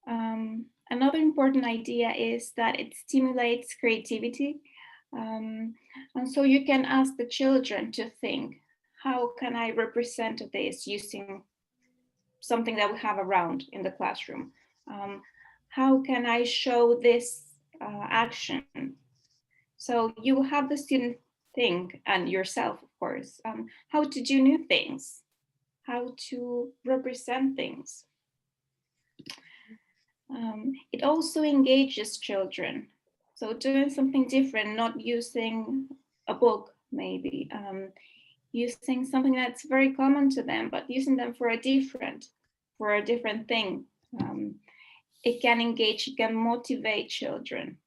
Another important idea is that it stimulates creativity. And so you can ask the children to think, how can I represent this using something that we have around in the classroom? How can I show this action? So you will have the student think, and yourself, of course, how to do new things, how to represent things. It also engages children. So doing something different, not using a book, maybe, using something that's very common to them, but using them for a different thing. It can engage, it can motivate children.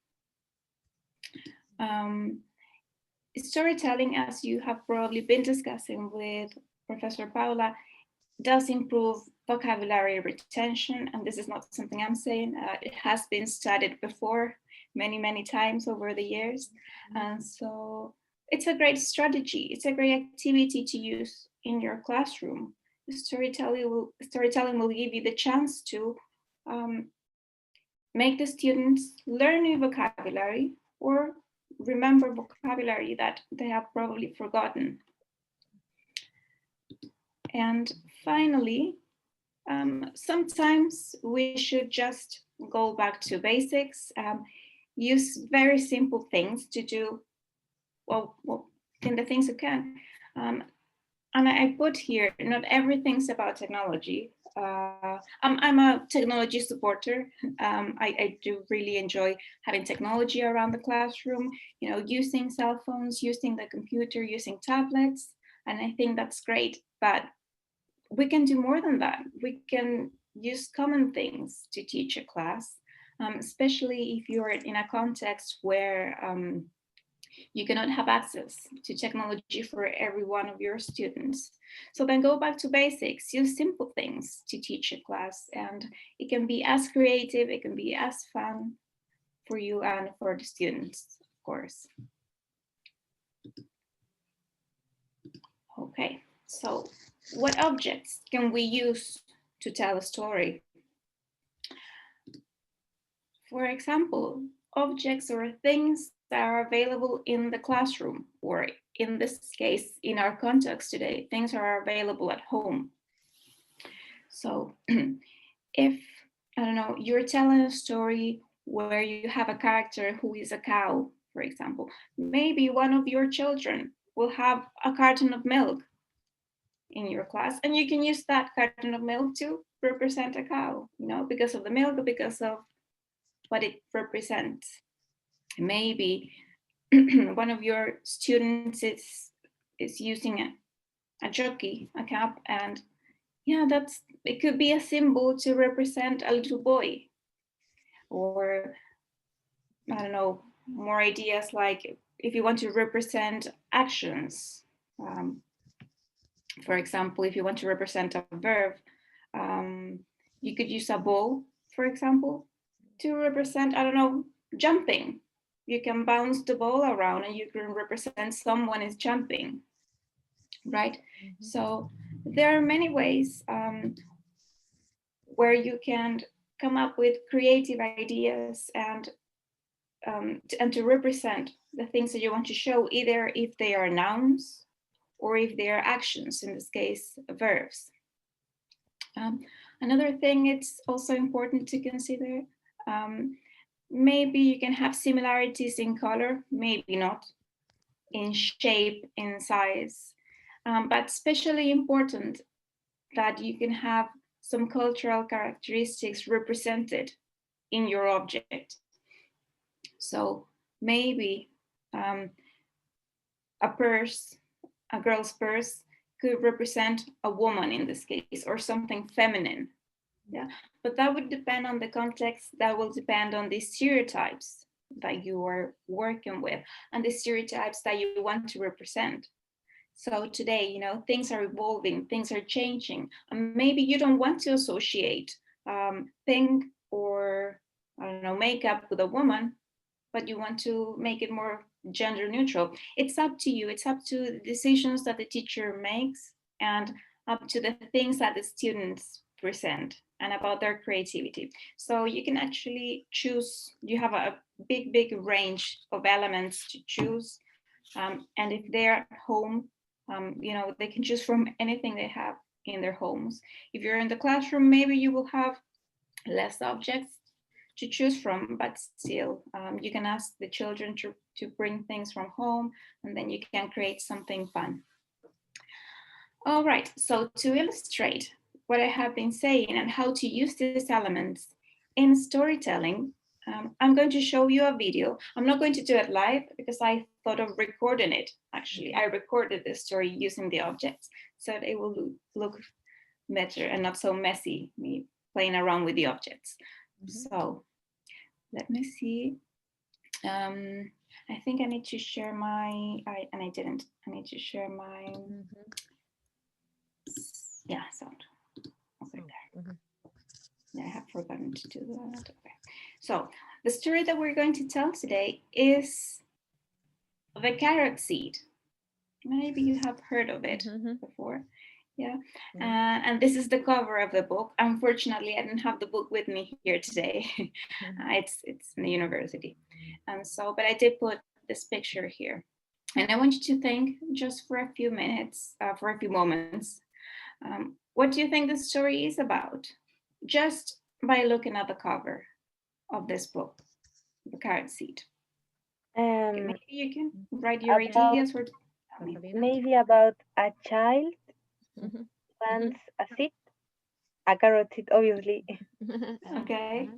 Storytelling, as you have probably been discussing with Professor Paula, does improve vocabulary retention, and this is not something I'm saying. It has been studied before many times over the years, and so it's a great strategy. It's a great activity to use in your classroom. Storytelling will give you the chance to make the students learn new vocabulary or remember vocabulary that they have probably forgotten. And finally, sometimes we should just go back to basics, use very simple things to do well in the things you can. And I put here, not everything's about technology. I'm a technology supporter. I do really enjoy having technology around the classroom, using cell phones, using the computer, using tablets, and I think that's great. But we can do more than that. We can use common things to teach a class, especially if you're in a context where you cannot have access to technology for every one of your students. So then go back to basics, use simple things to teach a class, and it can be as creative, it can be as fun for you and for the students, of course. Okay, so what objects can we use to tell a story? For example, objects or things that are available in the classroom, or in this case, in our context today, things are available at home. So if, I don't know, you're telling a story where you have a character who is a cow, for example, maybe one of your children will have a carton of milk in your class, and you can use that carton of milk to represent a cow, because of the milk, because of what it represents. Maybe one of your students is using a jockey, a cap, and it could be a symbol to represent a little boy. Or I don't know, more ideas like if you want to represent actions. For example, if you want to represent a verb, you could use a ball, for example, to represent, I don't know, jumping. You can bounce the ball around and you can represent someone is jumping, right? So there are many ways where you can come up with creative ideas and to represent the things that you want to show, either if they are nouns or if they are actions, in this case, verbs. Another thing it's also important to consider, maybe you can have similarities in color, maybe not, in shape, in size, but especially important that you can have some cultural characteristics represented in your object. So maybe a purse, a girl's purse, could represent a woman in this case, or something feminine. Yeah, but that would depend on the context. That will depend on the stereotypes that you are working with and the stereotypes that you want to represent. So today, things are evolving, things are changing, and maybe you don't want to associate pink or, I don't know, makeup with a woman, but you want to make it more gender neutral. It's up to you. It's up to the decisions that the teacher makes and up to the things that the students present and about their creativity. So you can actually choose, you have a big range of elements to choose. And if they're at home, you know, they can choose from anything they have in their homes. If you're in the classroom, maybe you will have less objects to choose from, but still you can ask the children to bring things from home, and then you can create something fun. All right, so to illustrate what I have been saying and how to use these elements in storytelling, I'm going to show you a video. I'm not going to do it live because I thought of recording it. Actually, I recorded this story using the objects so that it will look better and not so messy, me playing around with the objects. So let me see. I think I need to share my, and I didn't. I need to share my, yeah, sound. Okay, there. Yeah, I have forgotten to do that. Okay. So the story that we're going to tell today is The Carrot Seed. Maybe you have heard of it before. Yeah, and this is the cover of the book. Unfortunately, I didn't have the book with me here today. It's in the university, and so, but I did put this picture here, and I want you to think just for a few minutes, for a few moments, what do you think the story is about? Just by looking at the cover of this book, The Carrot Seed. Okay, maybe you can write your ideas or maybe about a child plants a seed, a carrot seed, obviously. Okay.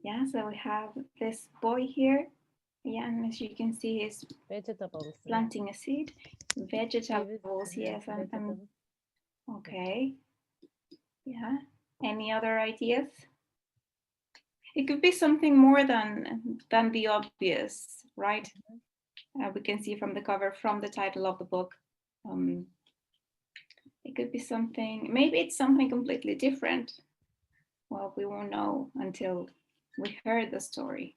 Yeah, so we have this boy here. Yeah, and as you can see, he's Vegetables. planting a seed. Vegetables, yes. Okay. Yeah. Any other ideas? It could be something more than the obvious, right? We can see from the cover, from the title of the book. It could be something, maybe it's something completely different. Well, we won't know until we heard the story.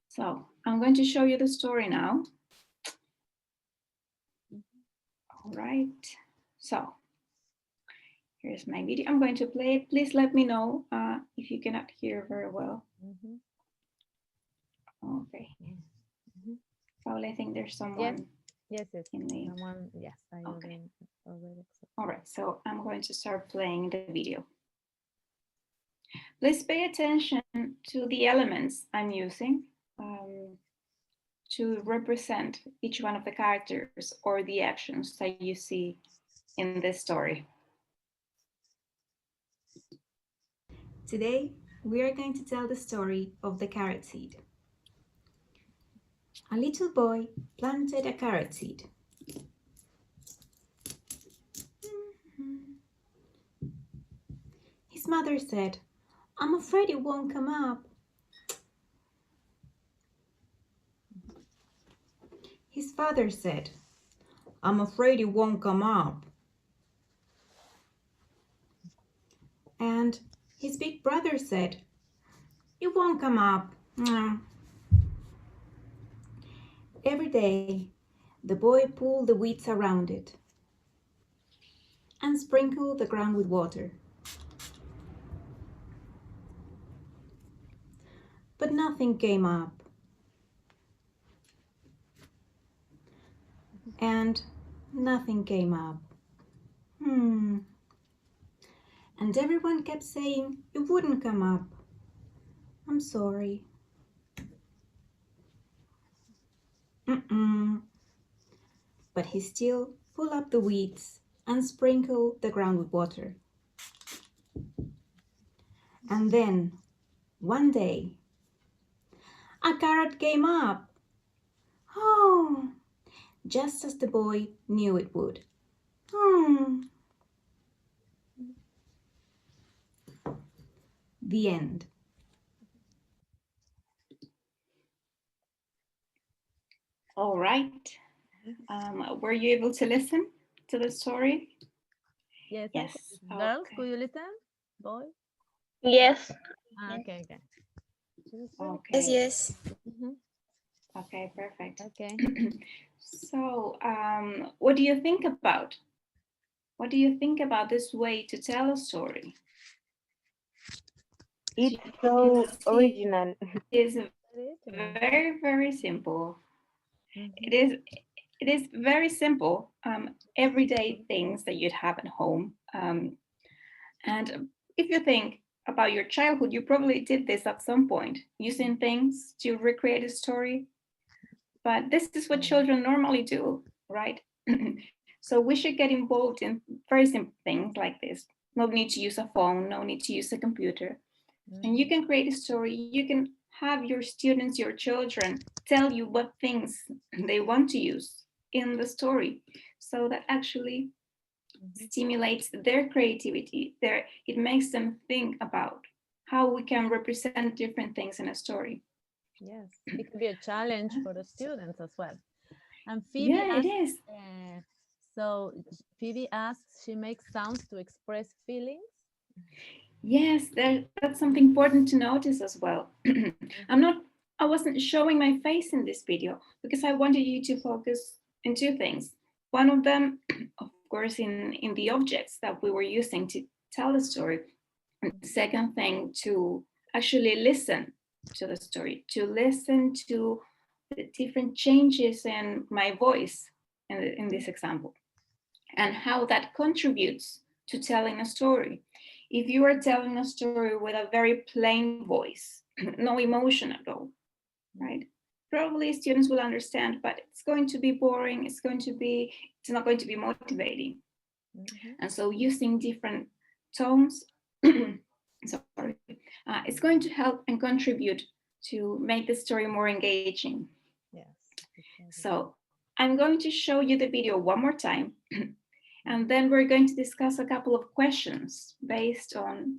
So I'm going to show you the story now. All right. So here's my video. I'm going to play it. Please let me know if you cannot hear very well. Okay. Paul, I think there's someone. Yes. In the... Someone, yes, I okay. already. All right, so I'm going to start playing the video. Please pay attention to the elements I'm using to represent each one of the characters or the actions that you see in this story. Today, we are going to tell the story of the carrot seed. A little boy planted a carrot seed. His mother said, "I'm afraid it won't come up." His father said, "I'm afraid it won't come up." And his big brother said, "It won't come up." Every day, the boy pulled the weeds around it and sprinkled the ground with water. But nothing came up. And nothing came up. And everyone kept saying it wouldn't come up. I'm sorry. But he still pulled up the weeds and sprinkled the ground with water. And then, one day, a carrot came up. Oh, just as the boy knew it would. The end. All right. Were you able to listen to the story? Yes. Okay. Girls, could you listen? Boy? Yes. Okay. Okay. Yes. Okay, perfect. Okay. So, what do you think about What do you think about this way to tell a story? It's so original. It is Original. very, very simple. Mhm. It is very simple, everyday things that you'd have at home. And if you think about your childhood, you probably did this at some point, using things to recreate a story. But this is what children normally do, right? So we should get involved in very simple things like this. No need to use a phone, no need to use a computer. And you can create a story. You can have your students, your children, tell you what things they want to use in the story. So that actually stimulates their creativity. It makes them think about how we can represent different things in a story. Yes, it could be a challenge for the students as well. And Phoebe Yeah, it asks, is. so Phoebe asks, she makes sounds to express feelings. Yes, that's something important to notice as well. I wasn't showing my face in this video because I wanted you to focus on two things. One of them, of course, in the objects that we were using to tell the story. And the second thing, to actually listen to the story, to listen to the different changes in my voice in this example, and how that contributes to telling a story. If you are telling a story with a very plain voice, no emotion at all, right? Probably students will understand, but it's going to be boring. It's not going to be motivating. And so using different tones, sorry, it's going to help and contribute to make the story more engaging. Yes. So I'm going to show you the video one more time. And then we're going to discuss a couple of questions based on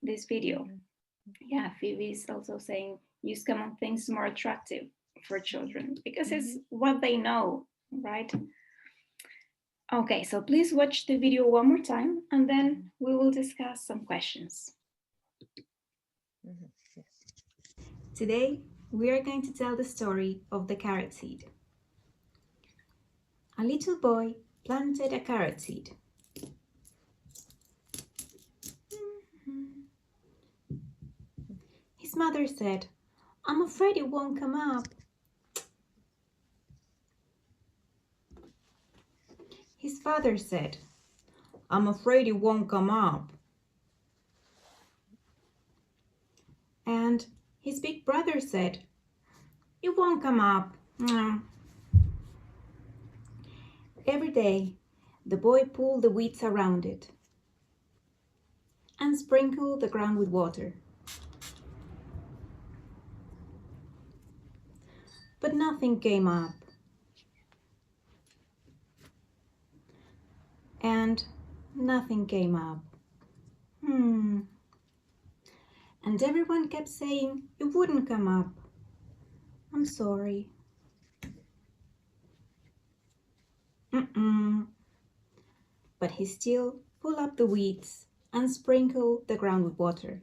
this video. Yeah, Phoebe is also saying use common things more attractive for children because it's what they know, right? Okay, so please watch the video one more time and then we will discuss some questions. Yes. Today, we are going to tell the story of the carrot seed. A little boy planted a carrot seed. His mother said, "I'm afraid it won't come up." His father said, "I'm afraid it won't come up." And his big brother said, "It won't come up." Every day, the boy pulled the weeds around it and sprinkled the ground with water. But nothing came up. And nothing came up. And everyone kept saying it wouldn't come up. I'm sorry. But he still pulled up the weeds and sprinkled the ground with water.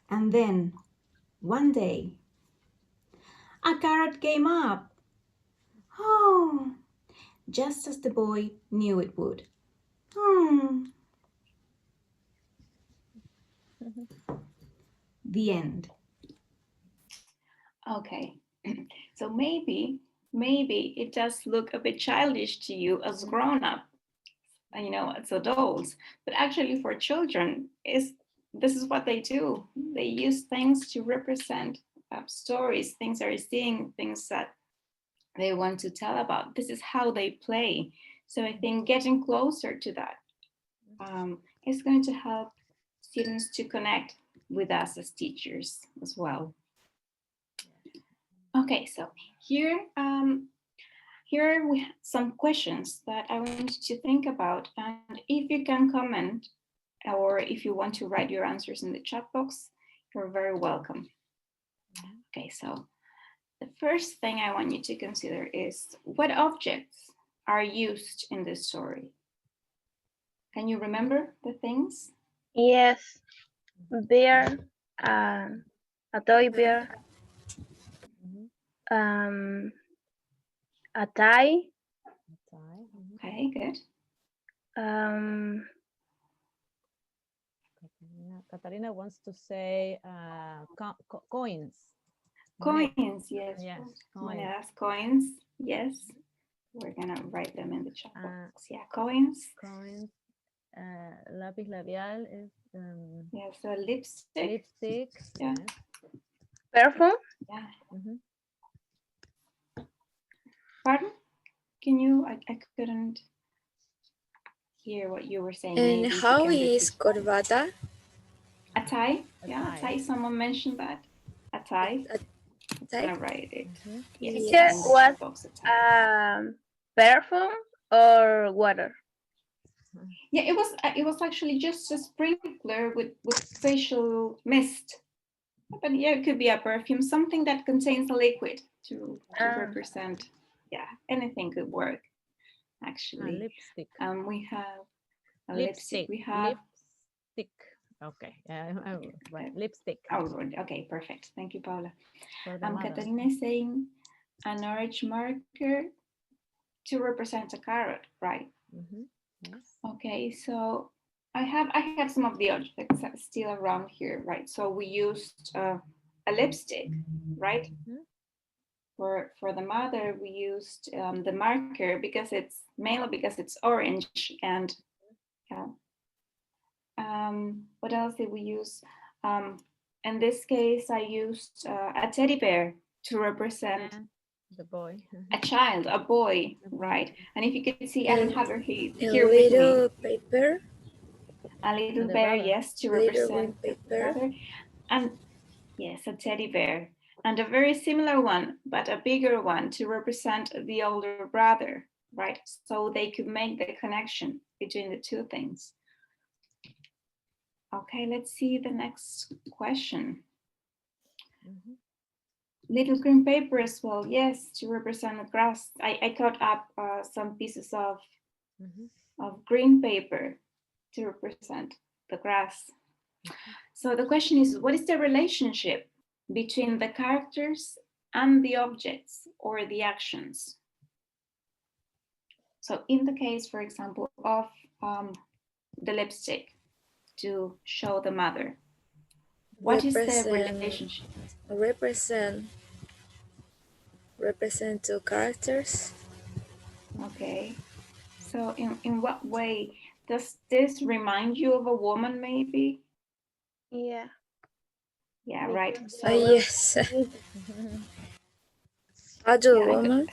And then, one day, a carrot came up. Oh, just as the boy knew it would. The end. Okay, so maybe it does look a bit childish to you as grown up, as adults, but actually for children, this is what they do. They use things to represent stories, things they're seeing, things that they want to tell about. This is how they play. So I think getting closer to that is going to help students to connect with us as teachers as well. Okay, so here we have some questions that I want you to think about, and if you can comment or if you want to write your answers in the chat box, you're very welcome. Okay, so the first thing I want you to consider is what objects are used in this story? Can you remember the things? Yes, bear, a toy bear, a tie, Okay, good. Katarina wants to say coins. Money. Coins, yes. Yes, Monedas, coins, yes. We're gonna write them in the chat box. Yeah, coins. Coins. Lápiz labial is Yeah, so lipstick. lipstick. Yeah. Yes. Perfume. Yeah. Mhm. Pardon? Can you? I couldn't hear what you were saying. And Maybe if you how can is repeat. corbata? A tie? A Yeah, a tie. tie. Someone mentioned that. A tie. A I'm tie? gonna write it. Mhm. Yes, Yes. in the chat box, a tie. Perfume or water? Yeah, it was actually just a sprinkler with facial mist. But yeah, it could be a perfume, something that contains a liquid to represent. Yeah, anything could work. Actually, Lipstick. we have a Lipstick. lipstick. We have. Lipstick. Okay. Right. Lipstick. Oh, okay, perfect. Thank you, Paula. For the mother. Katarina is saying an orange marker to represent a carrot, right? Mhm. Yes. Okay, so I have some of the objects still around here, right? So we used a lipstick, right? Mhm. For the mother, we used the marker because it's mainly because it's orange, and yeah. What else did we use? In this case, I used a teddy bear to represent The boy. a child, a boy, right? And if you could see, I don't have her here A with me. little paper. A little the bear, brother. yes, to Little represent the paper. brother. And yes, a teddy bear. And a very similar one, but a bigger one to represent the older brother, right? So they could make the connection between the two things. Okay, let's see the next question. Mhm. Little green paper as well, yes, to represent the grass. I cut up some pieces Mhm. of green paper to represent the grass. So the question is, what is the relationship between the characters and the objects or the actions? So in the case, for example, of the lipstick to show the mother, what is the relationship? Represent two characters. Okay, so in what way does this remind you of a woman maybe? Yeah. Yeah, right. So Yes. Adult yeah, woman.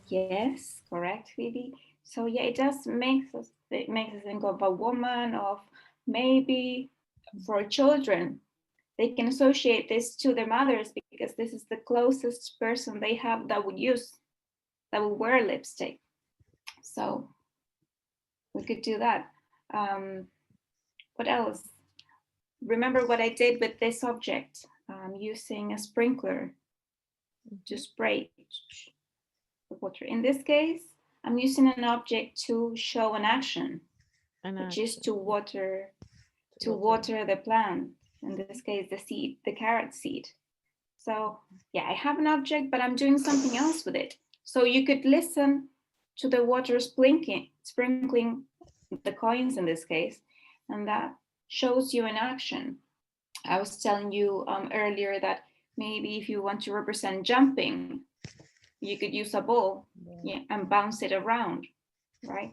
yes, correct, Phoebe. So yeah, it makes us think of a woman, of maybe for children. They can associate this to their mothers because this is the closest person they have that would wear lipstick. So we could do that. What else? Remember what I did with this object, using a sprinkler to spray the water. In this case, I'm using an object to show an action, which is to water the plant. In this case, the seed, the carrot seed. So yeah, I have an object, but I'm doing something else with it. So you could listen to the water sprinkling the coins in this case, and that shows you an action. I was telling you earlier that maybe if you want to represent jumping, you could use a ball, yeah, and bounce it around, right?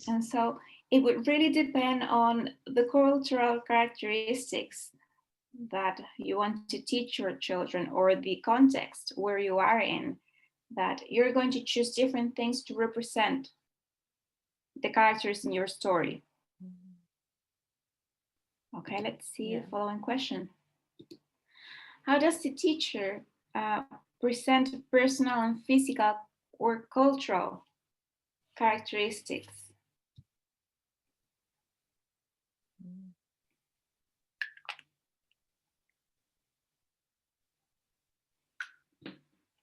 And so it would really depend on the cultural characteristics that you want to teach your children, or the context where you are in, that you're going to choose different things to represent the characters in your story. Okay, let's see the following question. How does the teacher present personal and physical or cultural characteristics?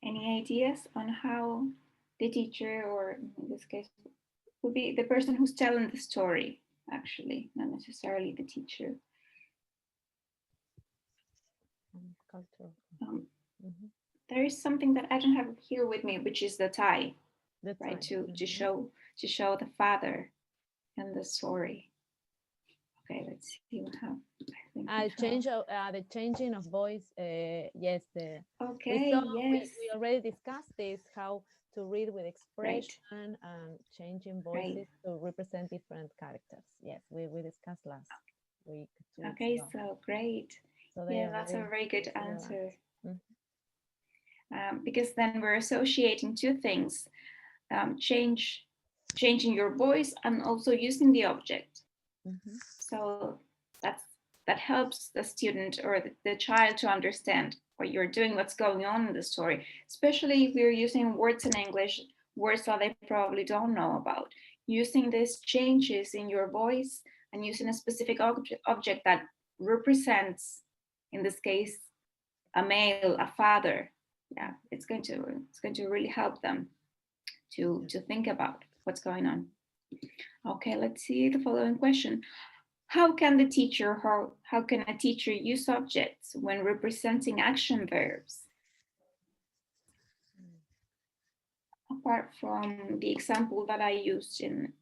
Any ideas on how the teacher, or in this case, would be the person who's telling the story, actually, not necessarily the teacher. There is something that I don't have here with me, which is the tie. That's right? right. To Mhm. show the father in the story. Okay, let's see what have. I think we Change of the changing of voice. Yes, have. we Okay, saw yes, we already discussed this, how to read with right, expression and changing right. voices to represent different characters. Yes, we discussed last week, 2 weeks Okay, ago. so great. So they Yeah, are that's a very very good relevant. answer. Mhm. Because then we're associating two things: changing your voice and also using the object. Mhm. So that helps the student or the child to understand what you're doing, what's going on in the story, especially if we're using words in English, words that they probably don't know about. Using these changes in your voice and using a specific object that represents, in this case, a male, a father. Yeah, it's going to really help them to think about what's going on. Okay, let's see the following question. How can a teacher use objects when representing action verbs? Apart from the example that I used in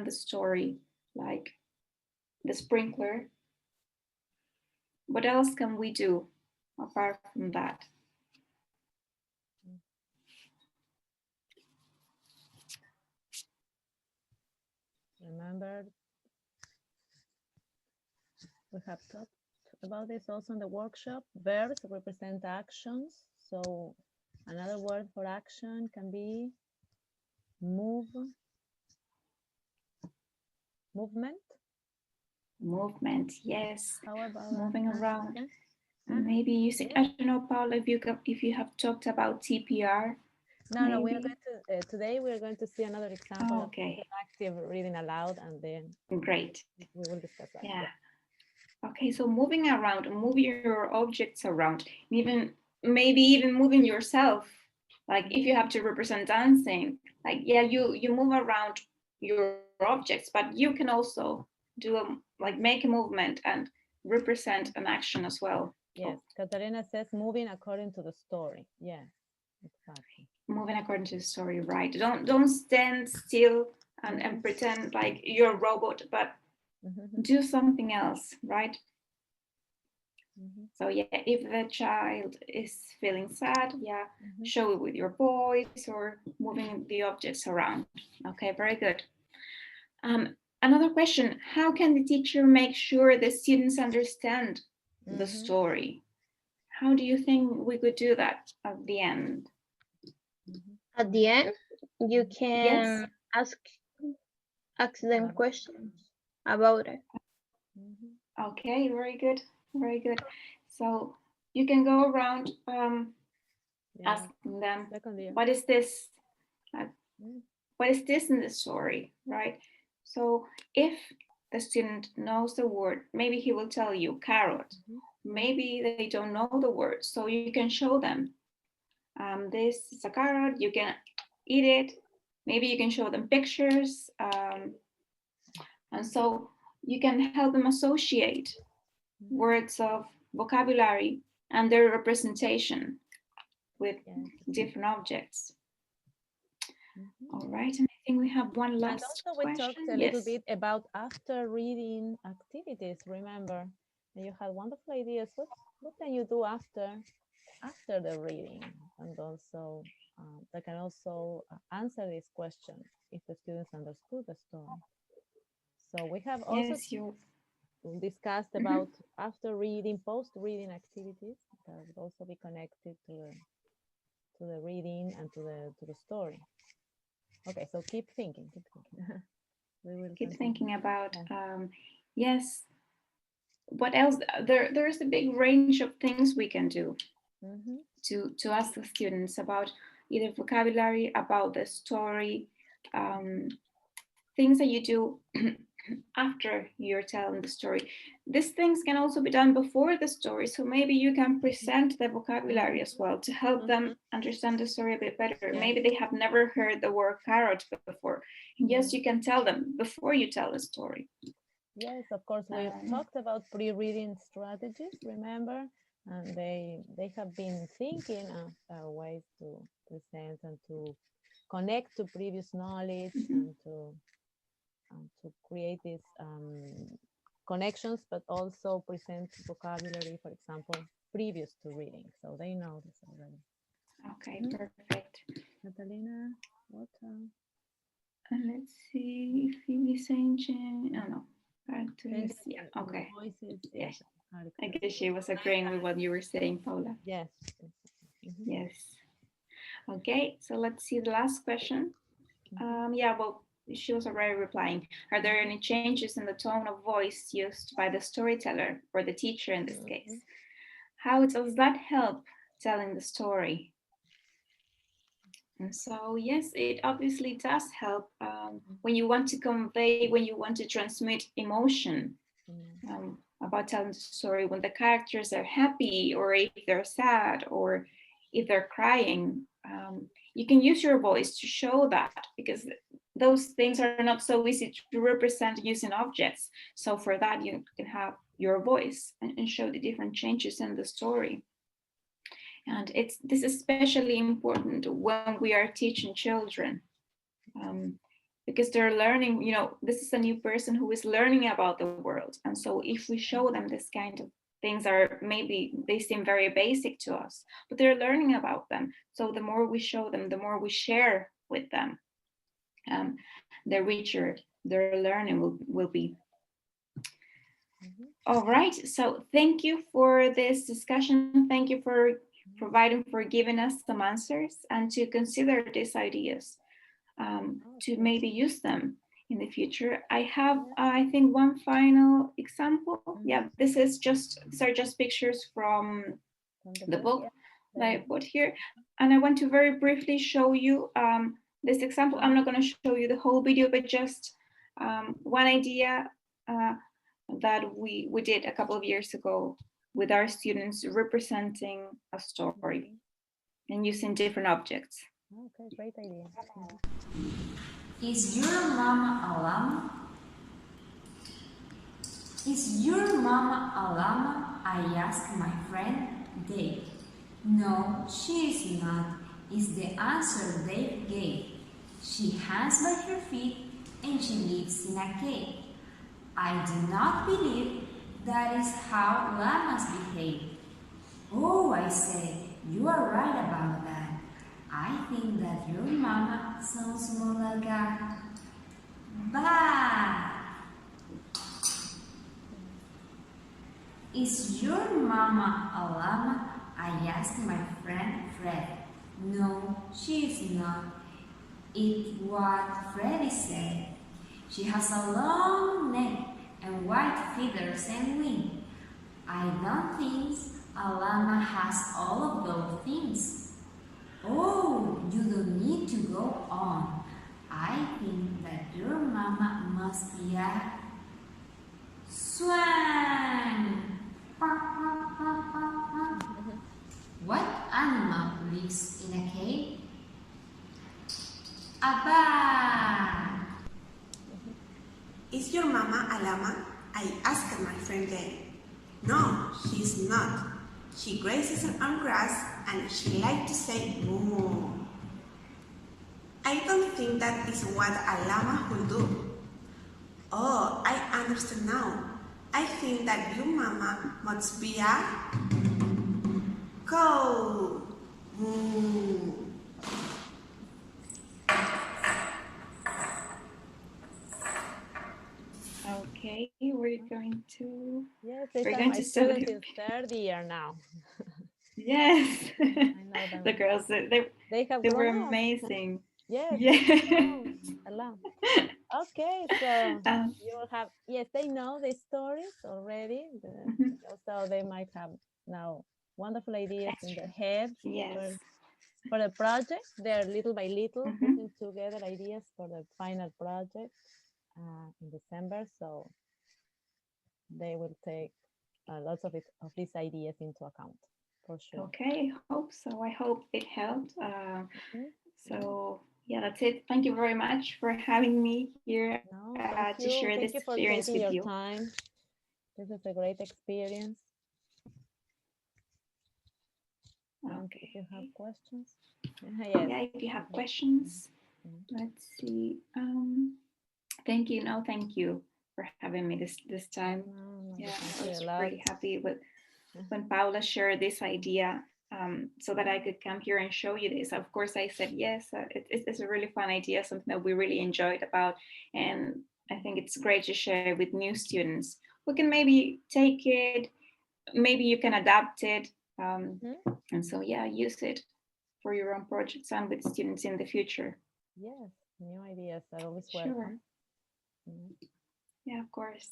the story, like the sprinkler, what else can we do apart from that? Remember, we have talked about this also in the workshop. Verbs represent actions. So another word for action can be move, movement. Movement, yes, How about moving around. okay. Maybe using, Yes. I don't know, Paula, if you have talked about TPR, No, we are maybe. going to today we are going to see another example Oh, of okay, interactive reading aloud, and then great. we will discuss that. Yeah. Okay, so moving around, moving your objects around, even maybe even moving yourself. Like if you have to represent dancing, like yeah, you move around your objects, but you can also do like make a movement and represent an action as well. Yes, Katarina says moving according to the story. Yes, exactly. Moving according to the story, right? Don't stand still and pretend like you're a robot, but do something else, right? So yeah, if the child is feeling sad, yeah, show it with your voice or moving the objects around. Okay, very good. Another question, how can the teacher make sure the students understand the story? How do you think we could do that at the end? At the end, you Yes. can ask them questions about it. Okay, very good, very good. So you can go around asking them, what is this? What is this in the story, right? So if the student knows the word, maybe he will tell you carrot. Maybe they don't know the word, so you can show them. This is a carrot, you can eat it. Maybe you can show them pictures. And so you can help them associate words of vocabulary and their representation with different objects. All right, and I think we have one last and also we question. talked a little bit about after reading activities. Remember, and you had wonderful ideas. What can you do after the reading? And also they can also answer this question if the students understood the story. So we have also discussed about after reading, post-reading activities that would also be connected to the reading and to the story. Okay, so keep thinking. We will keep continue. thinking about yes, what else? There's a big range of things we can do to ask the students about either vocabulary, about the story, things that you do after you're telling the story. These things can also be done before the story, so maybe you can present the vocabulary as well to help them understand the story a bit better. Maybe they have never heard the word carrot before. Yes, you can tell them before you tell the story. Yes, of course, we talked about pre-reading strategies, remember? And they have been thinking of ways to present and to connect to previous knowledge and to create these connections, but also present vocabulary, for example, previous to reading. So they know this already. Okay, perfect. Catalina, what? And let's see if Phoebe's changing. Oh no. Changing Yeah, the okay. voices, Yes. yes. I guess she was agreeing with what you were saying, Paula. Yes. Mhm. Yes. Okay, so let's see the last question. Yeah, well, she was already replying. Are there any changes in the tone of voice used by the storyteller or the teacher in this case? How does that help telling the story? And so, yes, it obviously does help when you want to convey, when you want to transmit emotion about telling the story, when the characters are happy or if they're sad or if they're crying. You can use your voice to show that because those things are not so easy to represent using objects. So for that, you can have your voice and show the different changes in the story. And this is especially important when we are teaching children because they're learning, this is a new person who is learning about the world. And so if we show them this kind of things are maybe they seem very basic to us, but they're learning about them. So the more we show them, the more we share with them, the richer their learning will be. All right, so thank you for this discussion. Thank you for giving us some answers and to consider these ideas, to maybe use them in the future. I have, I think, one final example. Yeah, these are just pictures from the book that I put here. And I want to very briefly show you this example. I'm not going to show you the whole video, but just one idea that we did a couple of years ago with our students representing a story and using different objects. Okay, great idea. Is your mama a llama? Is your mama a llama? I asked my friend Dave. No, she is not, is the answer Dave gave. She hangs by her feet and she lives in a cave. I do not believe that is how llamas behave. Oh, I said, you are right about that. I think that your mama sounds more like a bat. Is your mama a llama? I asked my friend Fred. No, she is not. It's what Freddy said. She has a long neck and white feathers and wings. I don't think a llama has all of those things. Oh, you don't need to go on. I think that your mama must be a swan. What animal lives in a cave? A bat. Is your mama a llama? I asked my friend Dave. No, she's not. She grazes on grass and she likes to say moo. I don't think that is what a llama will do. Oh, I understand now. I think that your mama must be a cow. Moo. Okay, we're going to. Yes, We're these are going my to study. students in third year now. Yes, I know them. the girls, They have they were grown up. amazing. Yes, Yeah. a lot. Okay, so Um, you will have, yes, they know the stories already. mhm. So they might have now wonderful ideas in their heads Yes. for the project. They're little by little Mhm. putting together ideas for the final project in December. So they will take lots of these ideas into account for sure. Okay, hope so. I hope it helped. Mhm. So yeah, that's it. Thank you very much for having me here No, to share thank this you for experience taking with your you. time. This is a great experience. And Okay. if you have questions, Yeah, if you have questions. Let's see. Thank you. No, thank you for having me this time. Yeah, I was pretty happy with when Paula shared this idea, so that I could come here and show you this. Of course, I said yes. It's a really fun idea, something that we really enjoyed about, and I think it's great to share with new students who can maybe take it, maybe you can adapt it, and so yeah, use it for your own projects and with students in the future. Yes, new ideas are always Sure. welcome. Yeah, of course.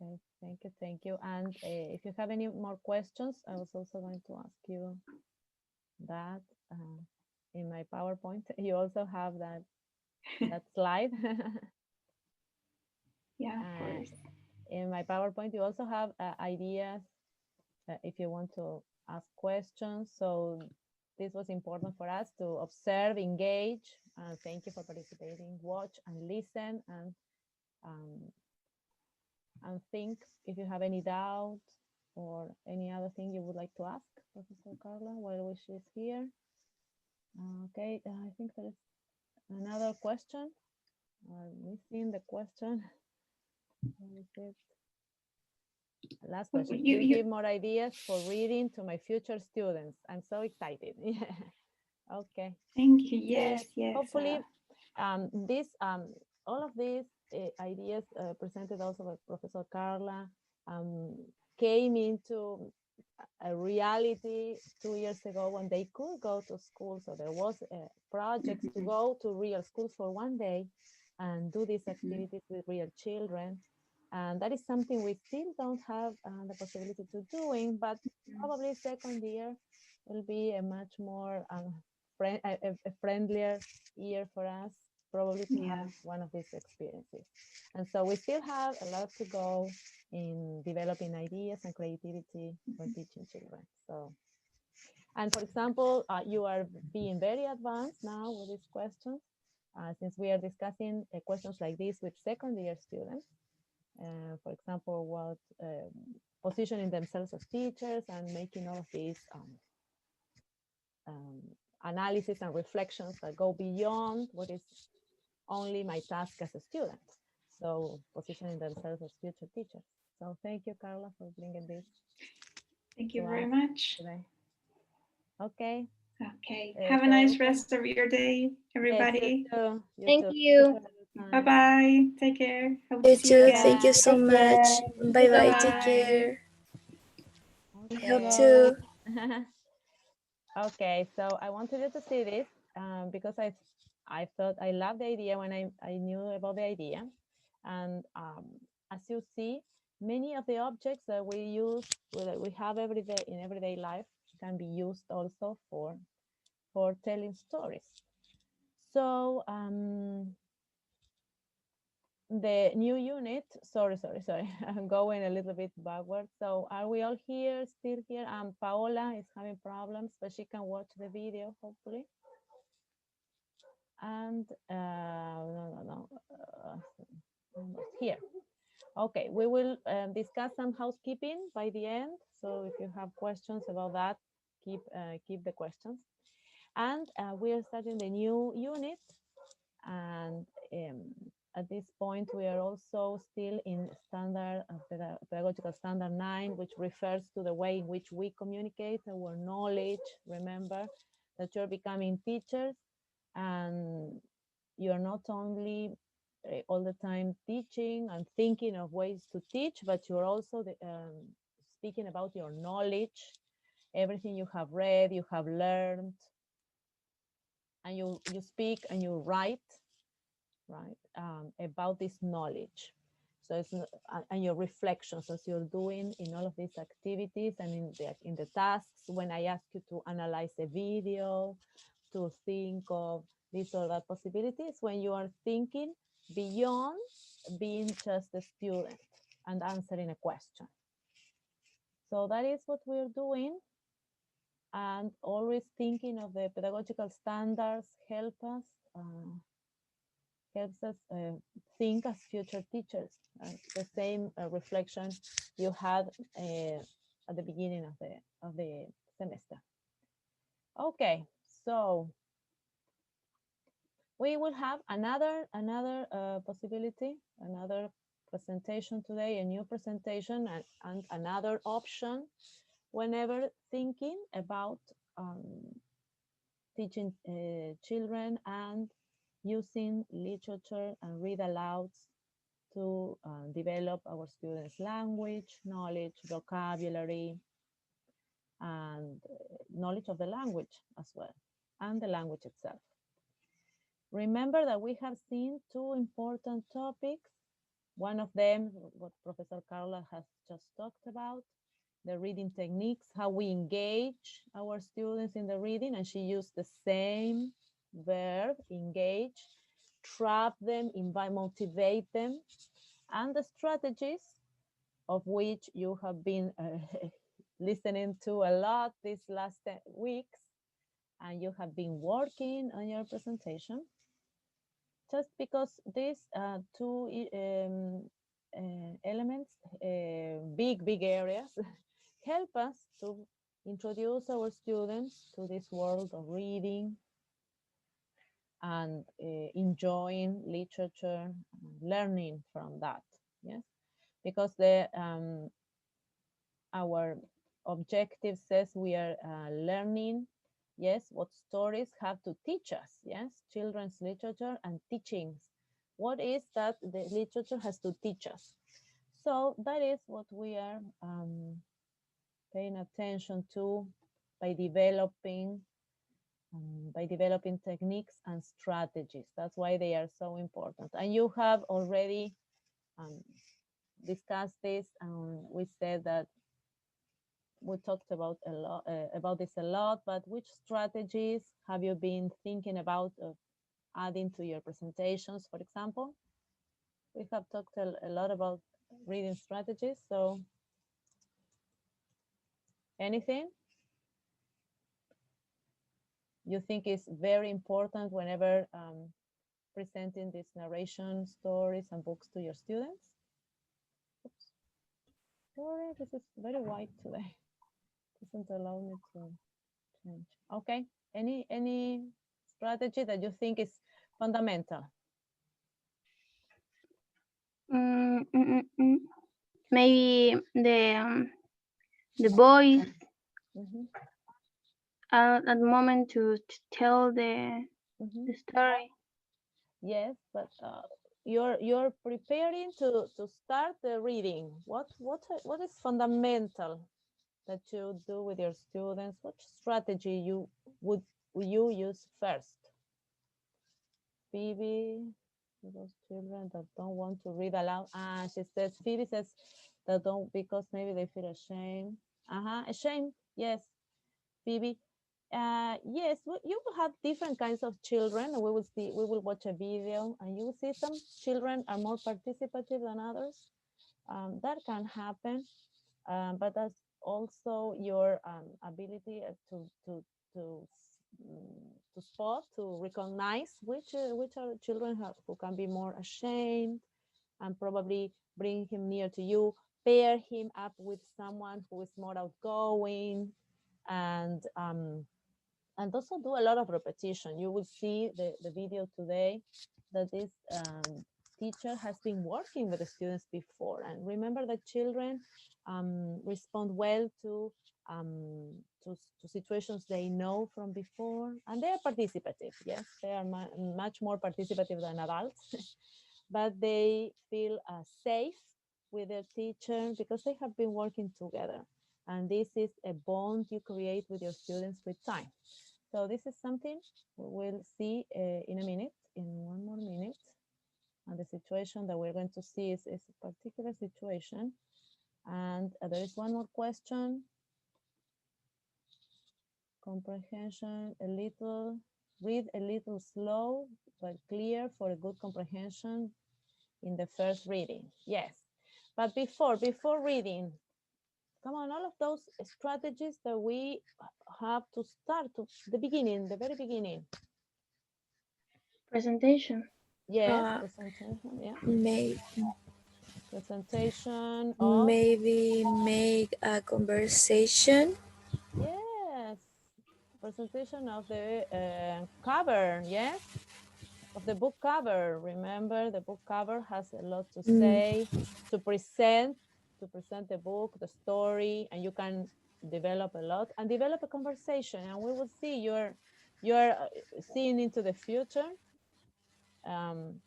Okay, thank you. And if you have any more questions, I was also going to ask you that in my PowerPoint. You also have that slide. Yeah, of course. In my PowerPoint, you also have ideas if you want to ask questions. So this was important for us to observe, engage, and thank you for participating, watch and listen, and think if you have any doubt or any other thing you would like to ask Professor Carla while she's here. Okay, I think there is another question. I'm missing the question. What is it? Last question. You give more ideas for reading to my future students. I'm so excited. Yeah. Okay. Thank you. Yes. Hopefully, all of these ideas presented also by Professor Carla came into a reality 2 years ago when they could go to school. So there was a project to go to real schools for one day and do these activities with real children. And that is something we still don't have the possibility to doing, but probably second year will be a much more a friendlier year for us, probably to have one of these experiences. And so we still have a lot to go in developing ideas and creativity for teaching children. So, and for example, you are being very advanced now with these questions, since we are discussing questions like this with second year students. For example, what positioning themselves as teachers and making all of these analysis and reflections that go beyond what is only my task as a student. So positioning themselves as future teachers. So thank you, Carla, for bringing this. Thank you very much. Today. Okay. Okay. Have a nice rest of your day, everybody. Yes, Thank you. Bye-bye. Take care. Hope You to see you too. again. Thank you so much. Bye-bye. Take care. I hope to. Okay, so I wanted you to see this because I thought I loved the idea when I knew about the idea. And as you see, many of the objects that we use, that we have every day in everyday life, can be used also for telling stories. So the new unit, sorry, I'm going a little bit backwards. So are we all here, still here? Paola is having problems, but she can watch the video, hopefully. And no, here. Okay, we will discuss some housekeeping by the end. So if you have questions about that, keep the questions. And we are starting the new unit. And at this point, we are also still in standard pedagogical standard 9, which refers to the way in which we communicate our knowledge. Remember that you're becoming teachers and you're not only all the time teaching and thinking of ways to teach, but you're also speaking about your knowledge, everything you have read, you have learned, and you speak and you write, right, about this knowledge. So it's and your reflections as you're doing in all of these activities and in the tasks. When I ask you to analyze a video, to think of this or that possibilities, when you are thinking beyond being just a student and answering a question. So that is what we're doing. And always thinking of the pedagogical standards helps us think as future teachers. The same reflection you had at the beginning of the semester. Okay, so We will have another possibility, another presentation today, a new presentation and another option whenever thinking about teaching children and using literature and read alouds to develop our students' language, knowledge, vocabulary, and knowledge of the language as well, and the language itself. Remember that we have seen two important topics. One of them, what Professor Carla has just talked about, the reading techniques, how we engage our students in the reading, and she used the same verb, engage, trap them, invite, motivate them, and the strategies of which you have been listening to a lot these last weeks, and you have been working on your presentation. Just because these two elements, big areas, help us to introduce our students to this world of reading and enjoying literature, learning from that. Yes, because our objective says we are learning. Yes, what stories have to teach us. Yes, children's literature and teachings. What is that the literature has to teach us? So that is what we are paying attention to by developing techniques and strategies. That's why they are so important. And you have already discussed this, and we said that we talked about this a lot, but which strategies have you been thinking about adding to your presentations, for example? We have talked a lot about reading strategies, so anything you think is very important whenever presenting these narration stories and books to your students? Oops. Sorry, this is very white today. Doesn't allow me to change. Okay, any strategy that you think is fundamental? Maybe the voice at the moment to tell the story. Yes, but you're preparing to start the reading. What is fundamental that you do with your students? What strategy would you use first? Phoebe, those children that don't want to read aloud. She says, Phoebe says that don't, because maybe they feel ashamed. Ashamed, yes, Phoebe. Yes, you will have different kinds of children. We will watch a video and you will see some children are more participative than others. That can happen, but that's also your ability to spot, to recognize which are children who can be more ashamed, and probably bring him near to you, pair him up with someone who is more outgoing, and also do a lot of repetition. You will see the video today that this teacher has been working with the students before. And remember that children respond well to situations they know from before, and they are participative. Yes, they are much more participative than adults, but they feel safe with their teacher because they have been working together. And this is a bond you create with your students with time. So this is something we'll see in a minute, in one more minute. And the situation that we're going to see is a particular situation. And there is one more question. Comprehension, read a little slow, but clear for a good comprehension in the first reading. Yes, but before reading, come on, all of those strategies that we have to start to the beginning, the very beginning. Presentation. Yes, presentation, yeah. Presentation of... Maybe make a conversation. Yes, presentation of the cover, yes. of the book cover. Remember, the book cover has a lot to say, to present the book, the story, and you can develop a lot and develop a conversation. And we will see you're seeing into the future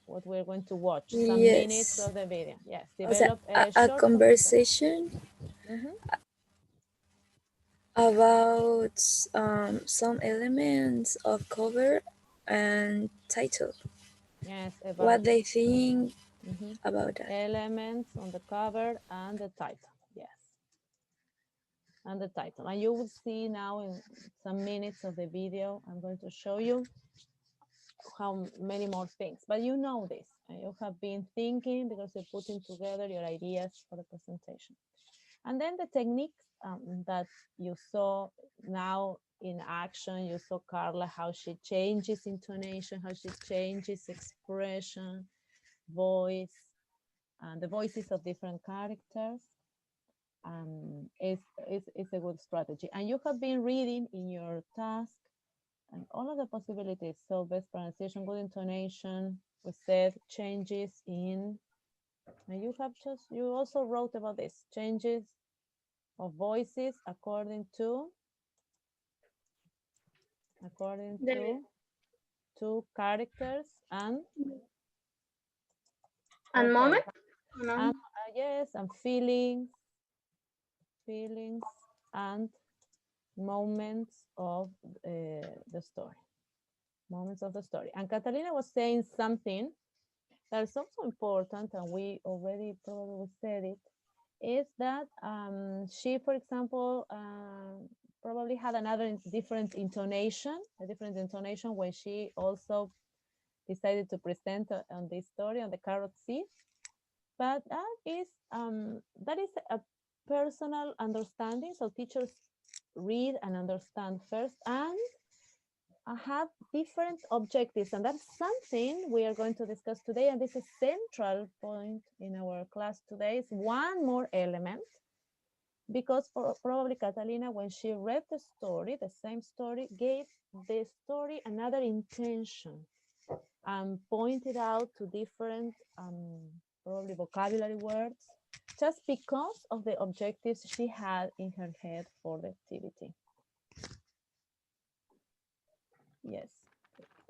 what we're going to watch, some minutes Yes. of the video. Yes, O sea, develop a a short conversation Mhm. about some elements of cover and title. Yes, about What they think Mhm. about that. elements on the cover and the title. Yes, and the title. And you will see now in some minutes of the video, I'm going to show you how many more things. But you know this, and you have been thinking because you're putting together your ideas for the presentation. And then the techniques that you saw now in action, you saw Carla, how she changes intonation, how she changes expression, voice, and the voices of different characters. Is a good strategy. And you have been reading in your task and all of the possibilities. So best pronunciation, good intonation, we said changes in, and you also wrote about this, changes of voices according to characters and And okay. moment? And, yes, and feelings and moments of the story. Moments of the story. And Catalina was saying something that is also important, and we already probably said it, is that she, for example, probably had a different intonation when she also decided to present on this story on the carrot seed. But that is a personal understanding. So teachers read and understand first and have different objectives. And that's something we are going to discuss today. And this is a central point in our class today is one more element. Because probably Catalina, when she read the story, the same story, gave the story another intention and pointed out to different probably vocabulary words just because of the objectives she had in her head for the activity. Yes.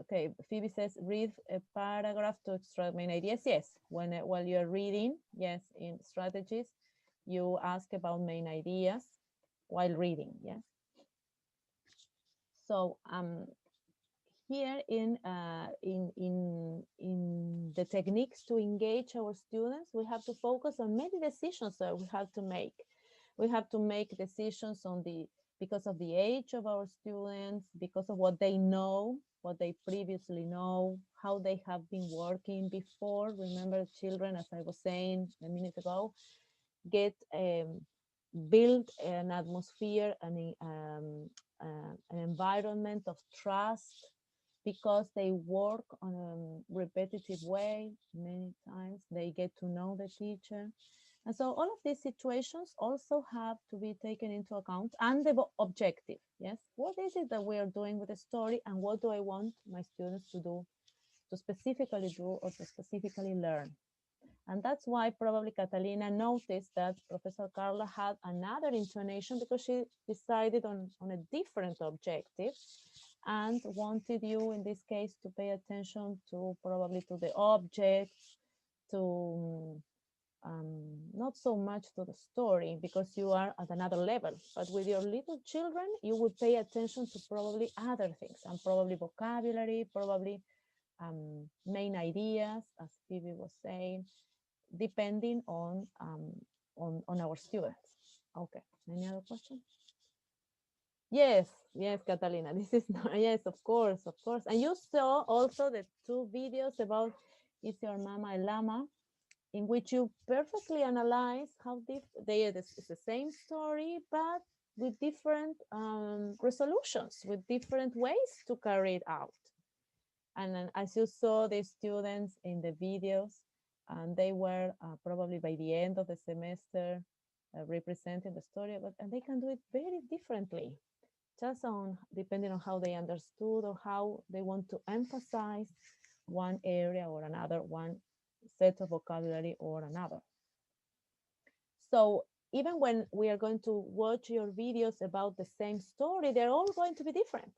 Okay, Phoebe says, read a paragraph to extract main ideas. Yes, while you're reading, yes, in strategies, you ask about main ideas while reading, yes. So here in the techniques to engage our students, we have to focus on many decisions that we have to make. We have to make decisions because of the age of our students, because of what they know, what they previously know, how they have been working before. Remember, children, as I was saying a minute ago, build an atmosphere, an environment of trust because they work on a repetitive way. Many times they get to know the teacher. And so all of these situations also have to be taken into account, and the objective, yes? What is it that we are doing with the story, and what do I want my students to do, to specifically do or to specifically learn? And that's why probably Catalina noticed that Professor Carla had another intonation because she decided on a different objective and wanted you, in this case, to pay attention to probably to the objects, to not so much to the story because you are at another level. But with your little children, you would pay attention to probably other things and probably vocabulary, probably main ideas, as Phoebe was saying, depending on our students. Okay, any other question? Yes, Catalina, this is not, yes, of course. And you saw also the 2 videos about Is Your Mama a Llama, in which you perfectly analyze how it's the same story, but with different resolutions, with different ways to carry it out. And then as you saw the students in the videos, and they were probably by the end of the semester representing the story, and they can do it very differently, just depending on how they understood or how they want to emphasize one area or another, one set of vocabulary or another. So even when we are going to watch your videos about the same story, they're all going to be different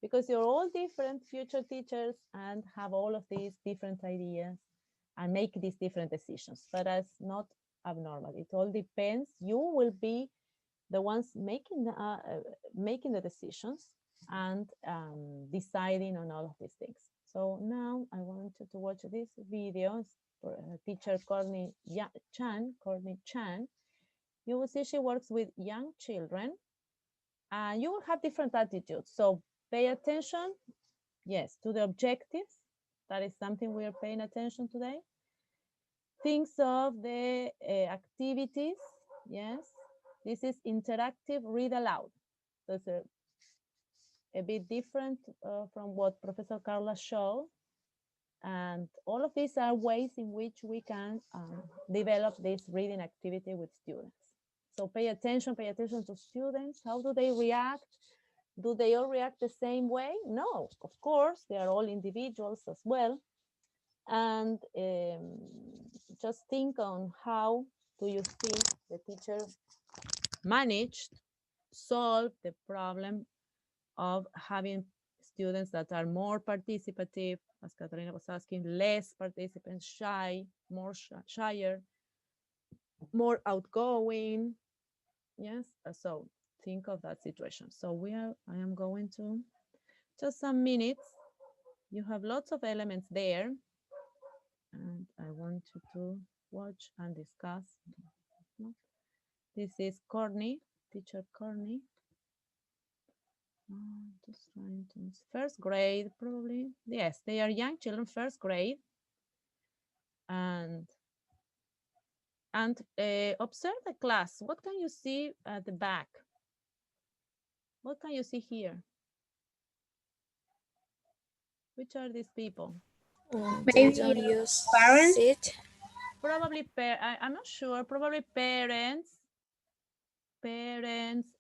because you're all different future teachers and have all of these different ideas and make these different decisions. But that's not abnormal. It all depends. You will be the ones making the decisions and deciding on all of these things. So now I want you to watch this video. Teacher Courtney Chan. You will see she works with young children and you will have different attitudes. So pay attention, yes, to the objectives. That is something we are paying attention today. Things of the activities, yes. This is interactive read aloud. So it's a bit different from what Professor Carla showed. And all of these are ways in which we can develop this reading activity with students. So pay attention to students. How do they react? Do they all react the same way? No, of course, they are all individuals as well. And just think on how do you think the teacher managed, solve the problem of having students that are more participative, as Katarina was asking, less participants, shy, more shyer, more outgoing. Yes, so think of that situation. So I am going to just some minutes. You have lots of elements there, and I want you to watch and discuss. This is Courtney, teacher Courtney. Just trying to first grade, probably. Yes, they are young children, first grade. And observe the class. What can you see at the back? What can you see here? Which are these people? They don't use parents? it. Probably, I'm not sure, probably parents,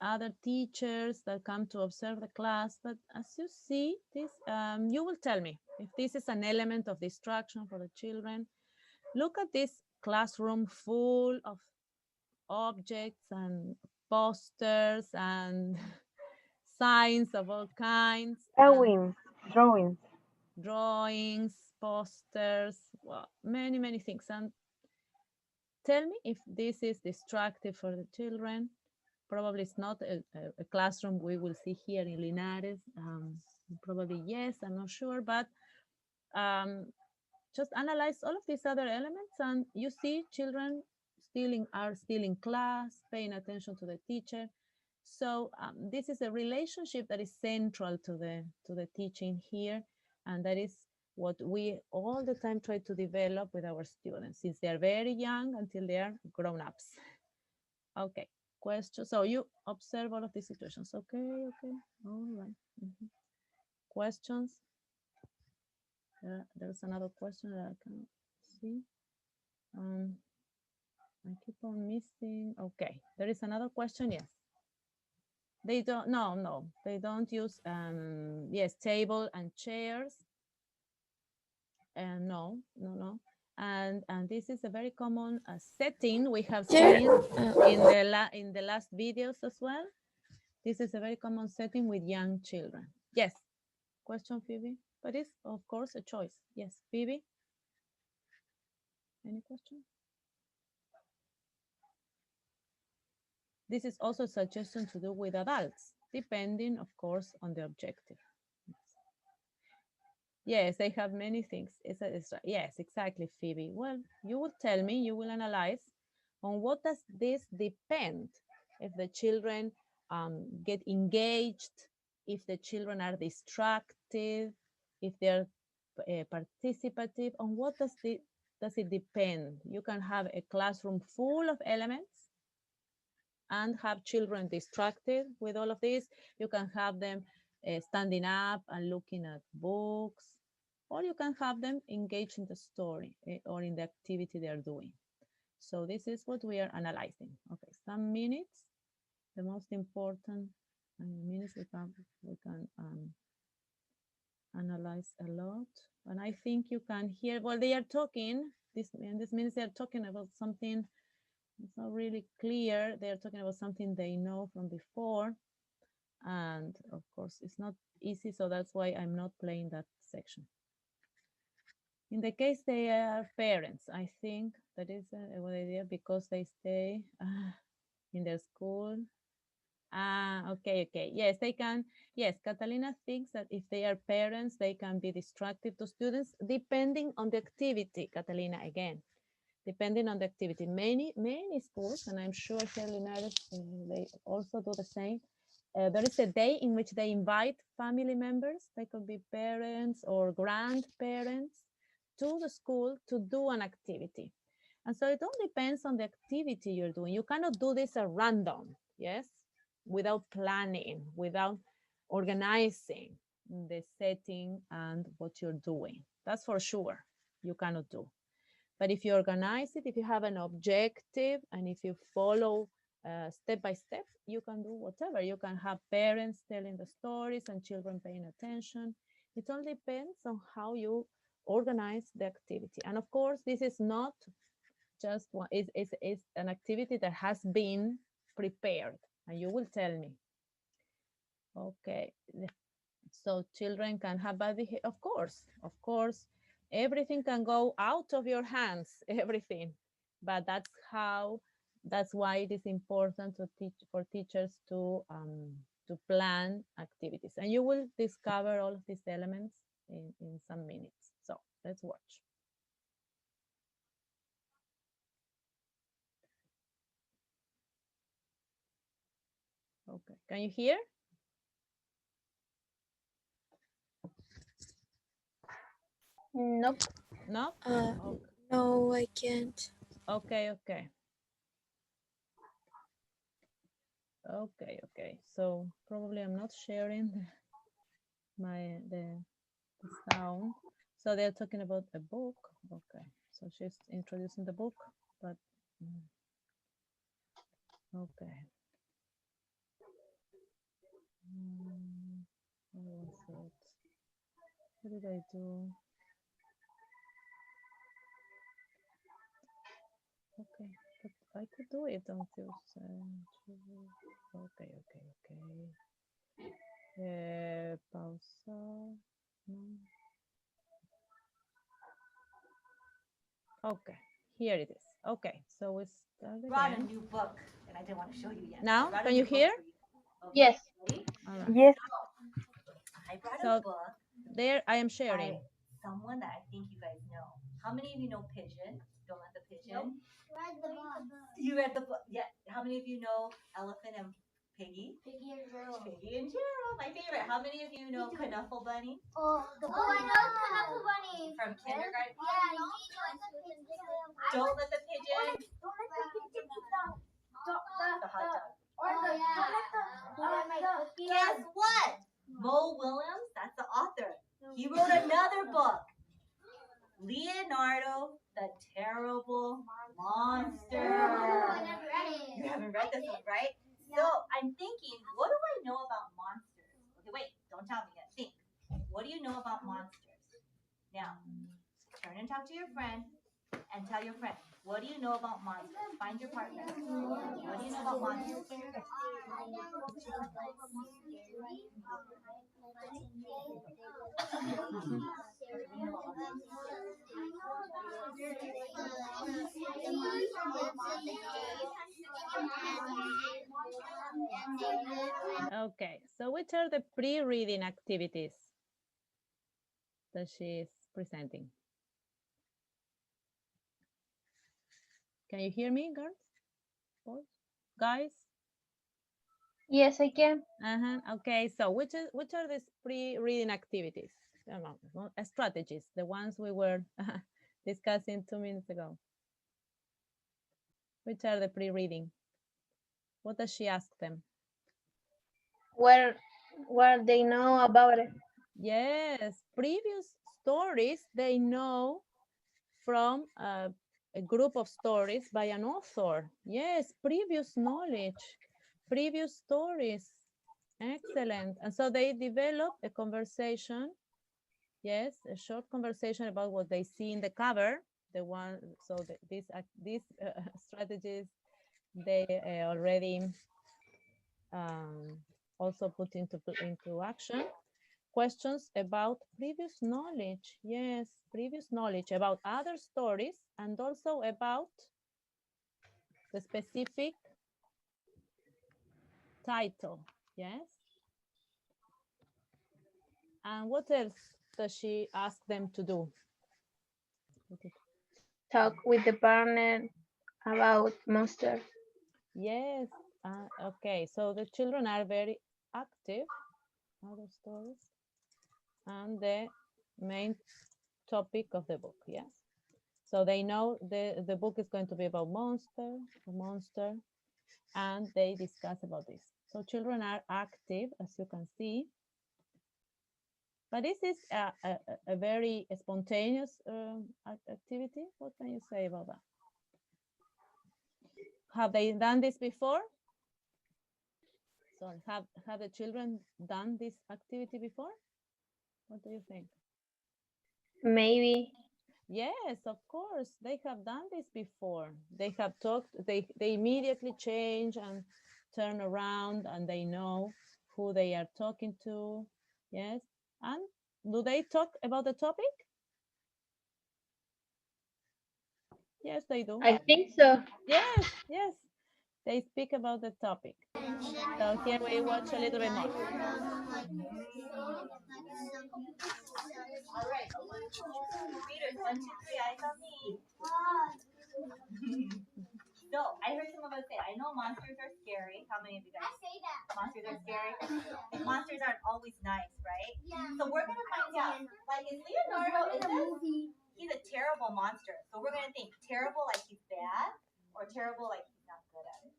other teachers that come to observe the class. But as you see, this, you will tell me if this is an element of distraction for the children. Look at this classroom full of objects and posters and signs of all kinds. Drawings, posters, well, many things. And tell me if this is distractive for the children. Probably it's not a classroom we will see here in Linares. Probably yes, I'm not sure, but just analyze all of these other elements and you see children are still in class, paying attention to the teacher. So this is a relationship that is central to the teaching here, and that is what we all the time try to develop with our students since they are very young until they are grown-ups. Okay, question. So you observe all of these situations. Okay, all right. Questions? There's another question that I can see. I keep on missing. Okay, there is another question. Yes. They don't, no, they don't use, yes, table and chairs. And no. And this is a very common setting we have seen in the last videos as well. This is a very common setting with young children. Yes, question, Phoebe? But it's, of course, a choice. Yes, Phoebe? Any question? This is also a suggestion to do with adults, depending, of course, on the objective. Yes, they have many things. Yes, exactly, Phoebe. Well, you will tell me, you will analyze on what does this depend. If the children get engaged, if the children are distracted, if they're participative, on what does it depend? You can have a classroom full of elements and have children distracted with all of this. You can have them standing up and looking at books, or you can have them engaged in the story or in the activity they are doing. So this is what we are analyzing. Okay, some minutes. The most important minutes we can analyze a lot. And I think you can hear, well, they are talking, this means they're talking about something, it's not really clear. They're talking about something they know from before. And of course, it's not easy, so that's why I'm not playing that section. In the case they are parents, I think that is a good idea because they stay in their school. Okay. Yes, they can. Yes, Catalina thinks that if they are parents, they can be distracted to students depending on the activity, Catalina, again. Depending on the activity. Many schools, and I'm sure here Linares, they also do the same. There is a day in which they invite family members. They could be parents or grandparents to the school to do an activity. And so it all depends on the activity you're doing. You cannot do this at random, yes? Without planning, without organizing the setting and what you're doing. That's for sure, you cannot do. But if you organize it, if you have an objective, and if you follow step by step, you can do whatever. You can have parents telling the stories and children paying attention. It all depends on how you organize the activity. And of course, this is not just one, it's an activity that has been prepared, and you will tell me. Okay, so children can have bad behavior, of course, everything can go out of your hands, everything, but that's why it is important to for teachers to plan activities, and you will discover all of these elements in some minutes. So let's watch. Okay, can you hear? Nope. No? Okay. No, I can't. Okay. So probably I'm not sharing the sound. So they're talking about a book. Okay, so she's introducing the book, but okay. What was it? What did I do? Okay, but I could do it until okay. Pausa. No. Okay, here it is. Okay, so we start again. Brought a new book and I didn't want to show you yet. Now, can you hear? Okay, Yes. ready? Right. Yes. I brought So a book there I am sharing. by someone that I think you guys know. How many of you know Pigeon? Don't let the Pigeon. Read the book. You read the book? Yeah. How many of you know Elephant and Piggy? Piggy and Gerald. Piggy and Gerald, my favorite. How many of you know Knuffle Bunny? Oh, I know Knuckle Bunny. From kindergarten? Yeah, Don't let the pigeon. Don't let the pigeon eat The hot dog. don't let the Guess what? Mo Willems, that's the author. He wrote another book. Leonardo the Terrible Monster. I never read it. You haven't read this one, right? So I'm thinking, what do I know about monsters? Okay, wait, don't tell me yet. Think. What do you know about monsters? Now, turn and talk to your friend and tell your friend, what do you know about monsters? Find your partner. What do you know about monsters? Okay, so which are the pre-reading activities that she is presenting? Can you hear me, girls? Boys? Guys? Yes, I can. Okay, so which are these pre-reading activities? Strategies, the ones we were discussing 2 minutes ago. Which are the pre-reading? What does she ask them? What they know about it. Yes, previous stories they know from a group of stories by an author. Yes, previous knowledge, previous stories. Excellent. And so they develop a conversation yes, a short conversation about what they see in the cover. The one, so these strategies, they already also put into action. Questions about previous knowledge. Yes, previous knowledge about other stories and also about the specific title. Yes. And what else does she ask them to do? Talk with the partner about monsters. Yes. Okay. So the children are very active. Other stories. And the main topic of the book. Yes. So they know the book is going to be about monster, and they discuss about this. So children are active, as you can see. But this is a very spontaneous activity. What can you say about that? Have they done this before? Sorry, have the children done this activity before? What do you think? Maybe. Yes, of course, they have done this before. They have talked, they immediately change and turn around and they know who they are talking to. Yes, and do they talk about the topic? Yes, they do. I think so. Yes, yes, they speak about the topic. So here we watch a little bit more. All right. Readers, 1, 2, 3, eyes on me. So, I heard some of us say, I know monsters are scary. How many of you guys? I say that. Monsters are scary? Monsters aren't always nice, right? So we're going to find out, like, is Leonardo, he's a terrible monster. So we're going to think terrible like he's bad or terrible like he's not good at it.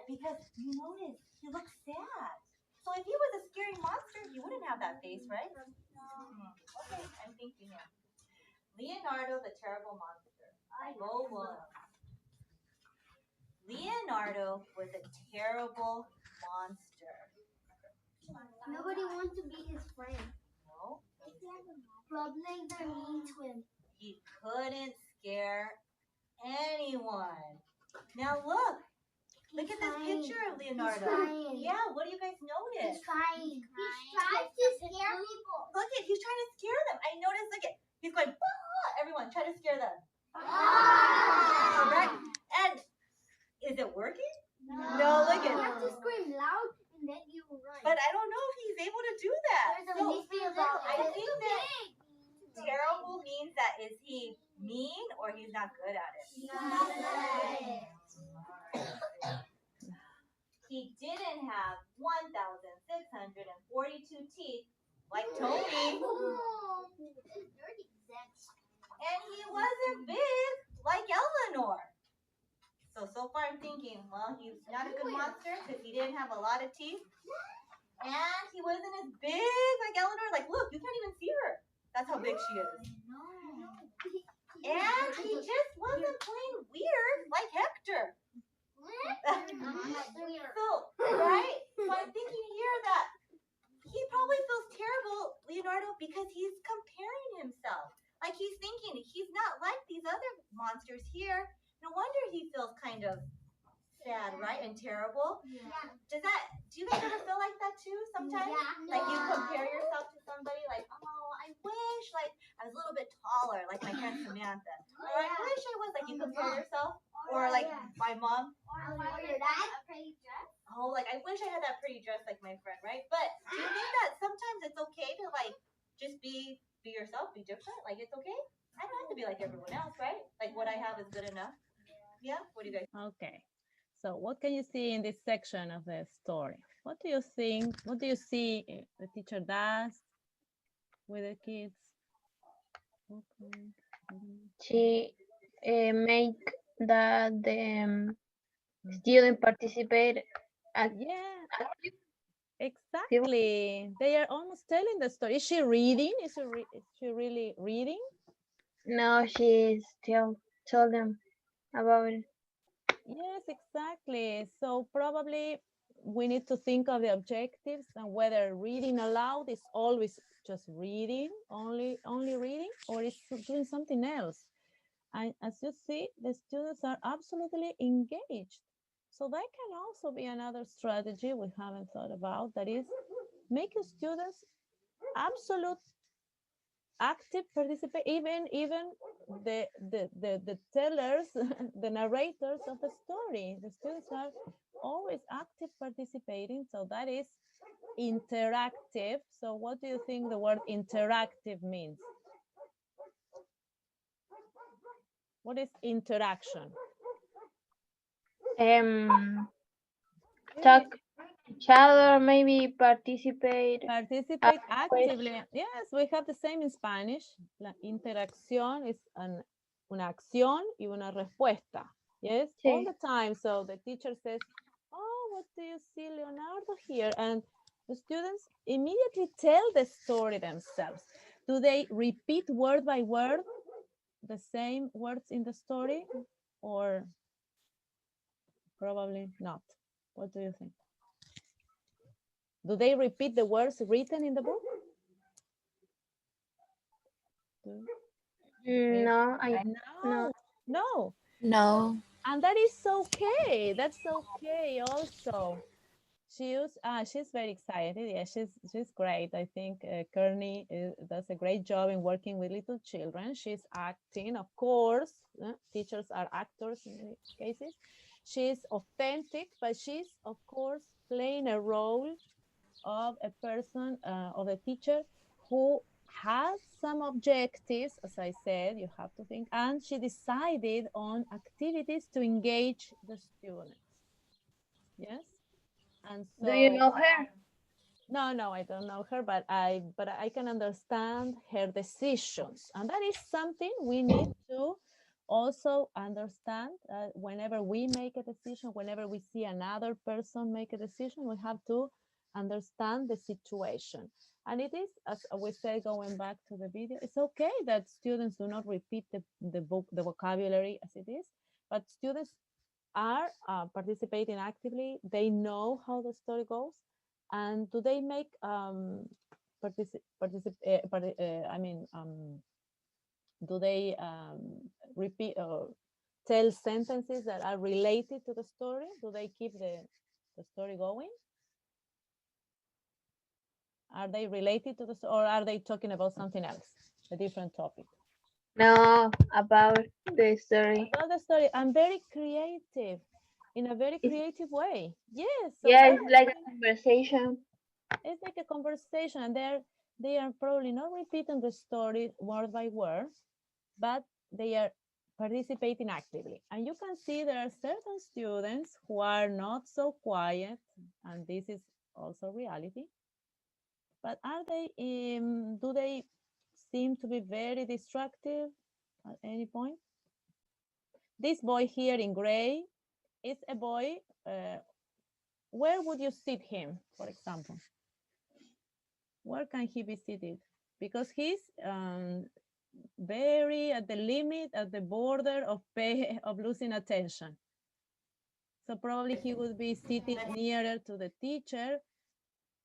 Because you notice, he looks sad. So if he was a scary monster, he wouldn't have that face, right? Okay, I'm thinking here. Leonardo, the terrible monster. Go Williams. Leonardo was a terrible monster. Nobody wants to be his friend. No. Probably they're mean to him. He couldn't scare anyone. Now look. Look at this picture of Leonardo. Yeah, what do you guys notice? He's crying. He tries to scare people. Look at, he's trying to scare them. I noticed, look at, he's going, "Ah!" Everyone, try to scare them. Right? And is it working? No, look at You have to scream loud and then you will run. But I don't know if he's able to do that. So, I think that terrible means that is he mean or he's not good at it? He didn't have 1,642 teeth like Tony. And he wasn't big like Eleanor. So far I'm thinking, well, he's not a good monster because he didn't have a lot of teeth. And he wasn't as big like Eleanor. Like, look, you can't even see her. That's how big she is. And he just wasn't plain weird like Hector. So, right? So I'm thinking here that he probably feels terrible, Leonardo, because he's comparing himself. Like he's thinking, he's not like these other monsters here. No wonder he feels kind of sad, right? And terrible. Yeah. Do you guys ever feel like that too sometimes? Yeah. Like you compare yourself to somebody like, oh, I wish like I was a little bit taller like my friend Samantha. Or I wish I was like you compare yourself. Or like my mom. Or your dad. A pretty dress. Oh, like I wish I had that pretty dress like my friend, right? But do you think that sometimes it's okay to like just be yourself, be different? Like it's okay? I don't have to be like everyone else, right? Like what I have is good enough. Yeah? What do you guys think? Okay. So what can you see in this section of the story? What do you think? What do you see the teacher does with the kids? Okay. She make that the student participate. Yeah, exactly. They are almost telling the story. Is she reading? Is she really reading? No, she still told them about it. Yes, exactly. So probably we need to think of the objectives and whether reading aloud is always just reading, only reading, or is doing something else. And as you see, the students are absolutely engaged. So that can also be another strategy we haven't thought about, that is making students absolute active participate, even the tellers, the narrators of the story. The students are always active participating, so that is interactive. So what do you think the word interactive means? What is interaction? Talk each other, maybe participate. Participate actively. Yes, we have the same in Spanish. La interacción es una acción y una respuesta. Yes, Sí. all the time. So the teacher says, oh, what do you see, Leonardo, here? And the students immediately tell the story themselves. Do they repeat word by word the same words in the story, or probably not? What do you think? Do they repeat the words written in the book? No, No. No. And that is okay. That's okay also. She's very excited. Yeah, she's great. I think Kearney does a great job in working with little children. She's acting, of course. Teachers are actors in many cases. She's authentic, but she's, of course, playing a role of a person, of a teacher who has some objectives, as I said, you have to think, and she decided on activities to engage the students. Yes? And so, do you know her? No, I don't know her, but I can understand her decisions. And that is something we need to also understand. Whenever we make a decision, whenever we see another person make a decision, we have to understand the situation. And it is, as we say, going back to the video, it's okay that students do not repeat the vocabulary as it is, but students are participating actively. They know how the story goes. And do they make do they repeat or tell sentences that are related to the story? Do they keep the story going? Are they related to the story, or are they talking about something else, a different topic? No, about the story. About the story. I'm very creative, in a very creative way. Yes. So yeah, it's like a conversation. It's like a conversation, and they are probably not repeating the story word by word, but they are participating actively. And you can see there are certain students who are not so quiet, and this is also reality. But are they, do they seem to be very distractive at any point? This boy here in gray is a boy, where would you sit him, for example? Where can he be seated? Because he's very at the limit, at the border of losing attention. So probably he would be sitting nearer to the teacher,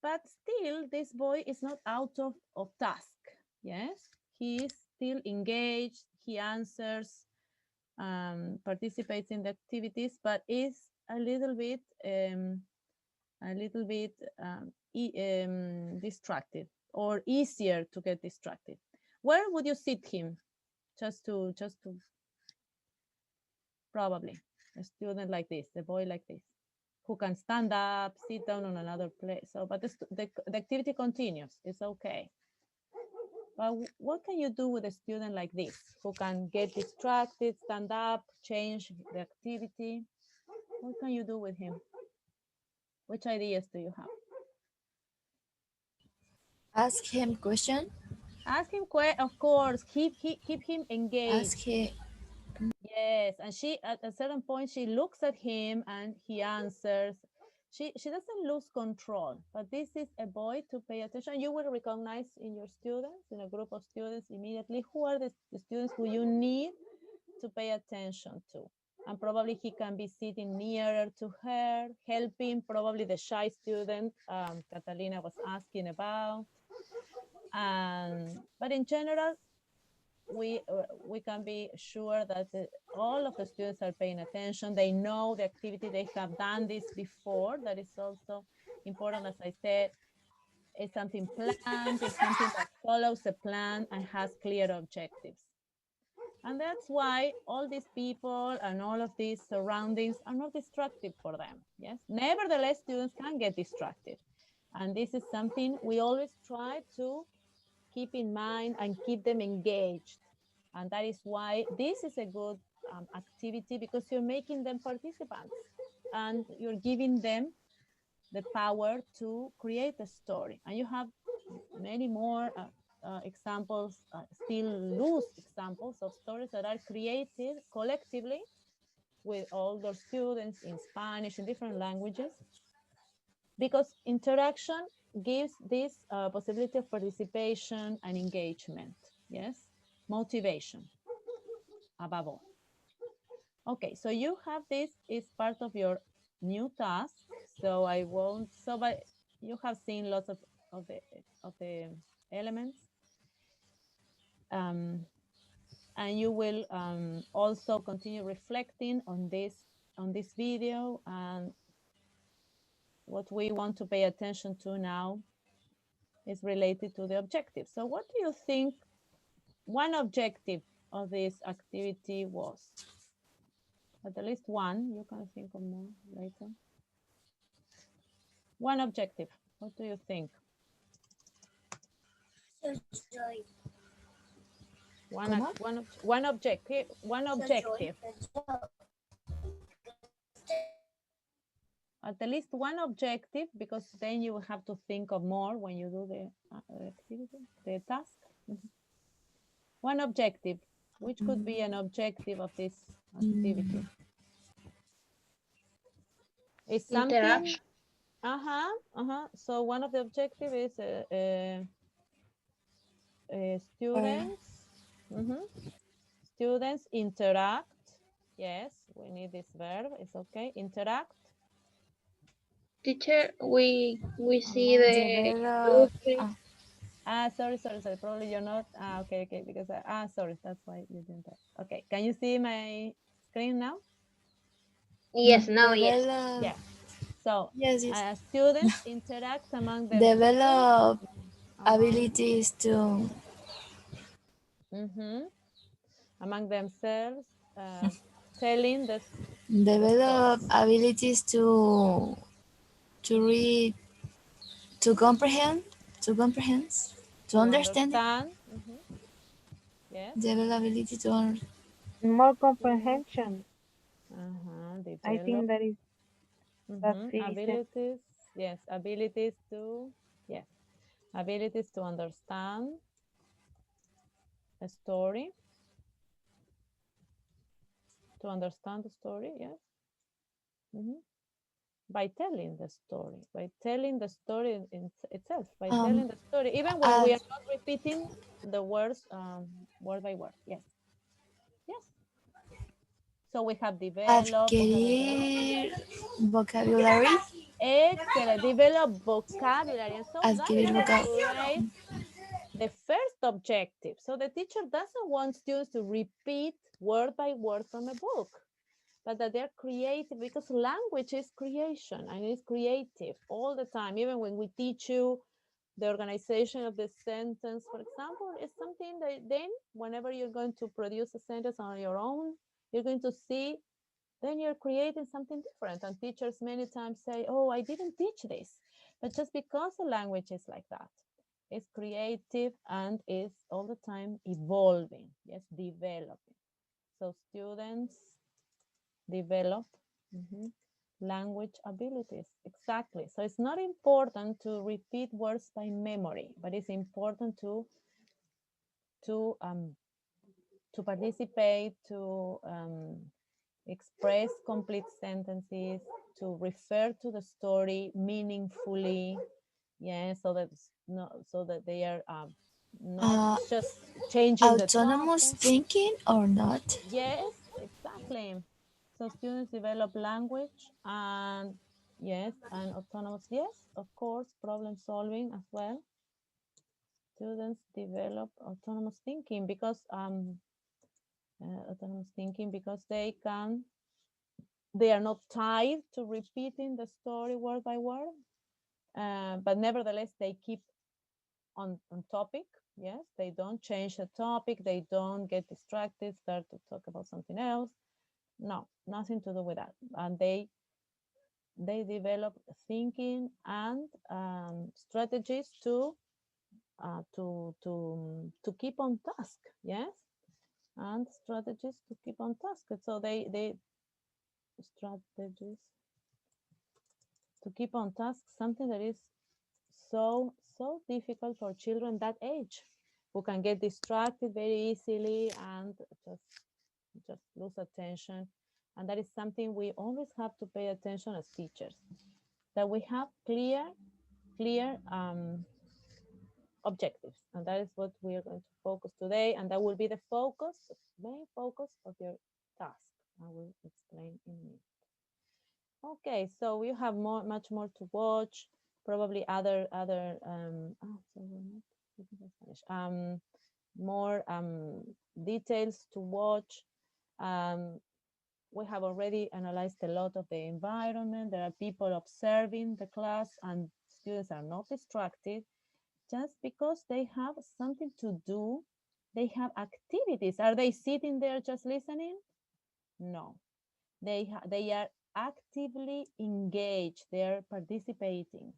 but still this boy is not out of task. Yes, he is still engaged, he answers, participates in the activities, but is a little bit distracted, or easier to get distracted. Where would you sit him? Just to probably a student like this, a boy like this, who can stand up, sit down on another place. So, but the activity continues. It's okay. But what can you do with a student like this, who can get distracted, stand up, change the activity? What can you do with him? Which ideas do you have? Ask him question. Ask him, of course, keep him engaged. Ask him. Yes, and she, at a certain point, she looks at him and he answers. She doesn't lose control, but this is a boy to pay attention. You will recognize in your students, in a group of students immediately, who are the students who you need to pay attention to. and probably he can be sitting nearer to her, helping probably the shy student Catalina was asking about. But in general, we can be sure that all of the students are paying attention. They know the activity, they have done this before. That is also important. As I said, it's something planned, it's something that follows a plan and has clear objectives. And that's why all these people and all of these surroundings are not distractive for them. Yes. Nevertheless, students can get distracted. And this is something we always try to keep in mind and keep them engaged. And that is why this is a good activity, because you're making them participants and you're giving them the power to create a story. And you have many more examples, still loose examples of stories that are created collectively with older students in Spanish, in different languages, because interaction gives this possibility of participation and engagement. Yes, motivation above all. Okay, so you have this is part of your new task. So I won't. So, but you have seen lots of the elements, and you will also continue reflecting on this video. And what we want to pay attention to now is related to the objective. So, what do you think one objective of this activity was? At least one. You can think of more later. One objective. What do you think? One objective. One objective. At least one objective, because then you have to think of more when you do the activity, the task. One objective. Which could be an objective of this activity? It's something. Interaction. So one of the objectives is students. Students interact. Yes, we need this verb. It's okay. Interact. Teacher, we see the sorry. Probably you're not. Okay. Because sorry. That's why you didn't. Okay. Can you see my screen now? Yes. Now yes. Yeah. So Yes. Students interact among them. Develop abilities to among themselves, telling the develop abilities to read, to comprehend, to understand. Yes. Develop ability to more comprehension. I Develop. think that is that's abilities. Yes, abilities to understand a story. To understand the story, yes. By telling the story, in itself, by telling the story, even when we are not repeating the words word by word. Yes. So we have developed vocabulary. Excellent. Develop vocabulary. And so that's the first objective. So the teacher doesn't want students to repeat word by word from a book, but that they're creative, because language is creation and it's creative all the time. Even when we teach you the organization of the sentence, for example, is something that then whenever you're going to produce a sentence on your own, you're going to see, then you're creating something different. And teachers many times say, oh, I didn't teach this. But just because the language is like that, it's creative and is all the time evolving, yes, developing. So students develop language abilities, exactly. So it's not important to repeat words by memory, but it's important to participate, to express complete sentences, to refer to the story meaningfully, so that they are not just changing autonomous thinking or not. Yes, exactly. So students develop language and yes, and autonomous, yes, of course, problem solving as well. Students develop autonomous thinking because they are not tied to repeating the story word by word, but nevertheless they keep on topic. Yes, they don't change the topic, they don't get distracted, start to talk about something else. No, nothing to do with that. And they develop thinking and strategies to keep on task. Yes, and strategies to keep on task. So they strategies to keep on task, something that is so difficult for children that age, who can get distracted very easily and just lose attention. And that is something we always have to pay attention as teachers, that we have clear objectives, and that is what we are going to focus today, and that will be the main focus of your task. I will explain in a minute. Okay, so you have much more to watch, probably other more details to watch. We have already analyzed a lot of the environment. There are people observing the class and students are not distracted just because they have something to do. They have activities. Are they sitting there just listening? No, they are actively engaged. They are participating,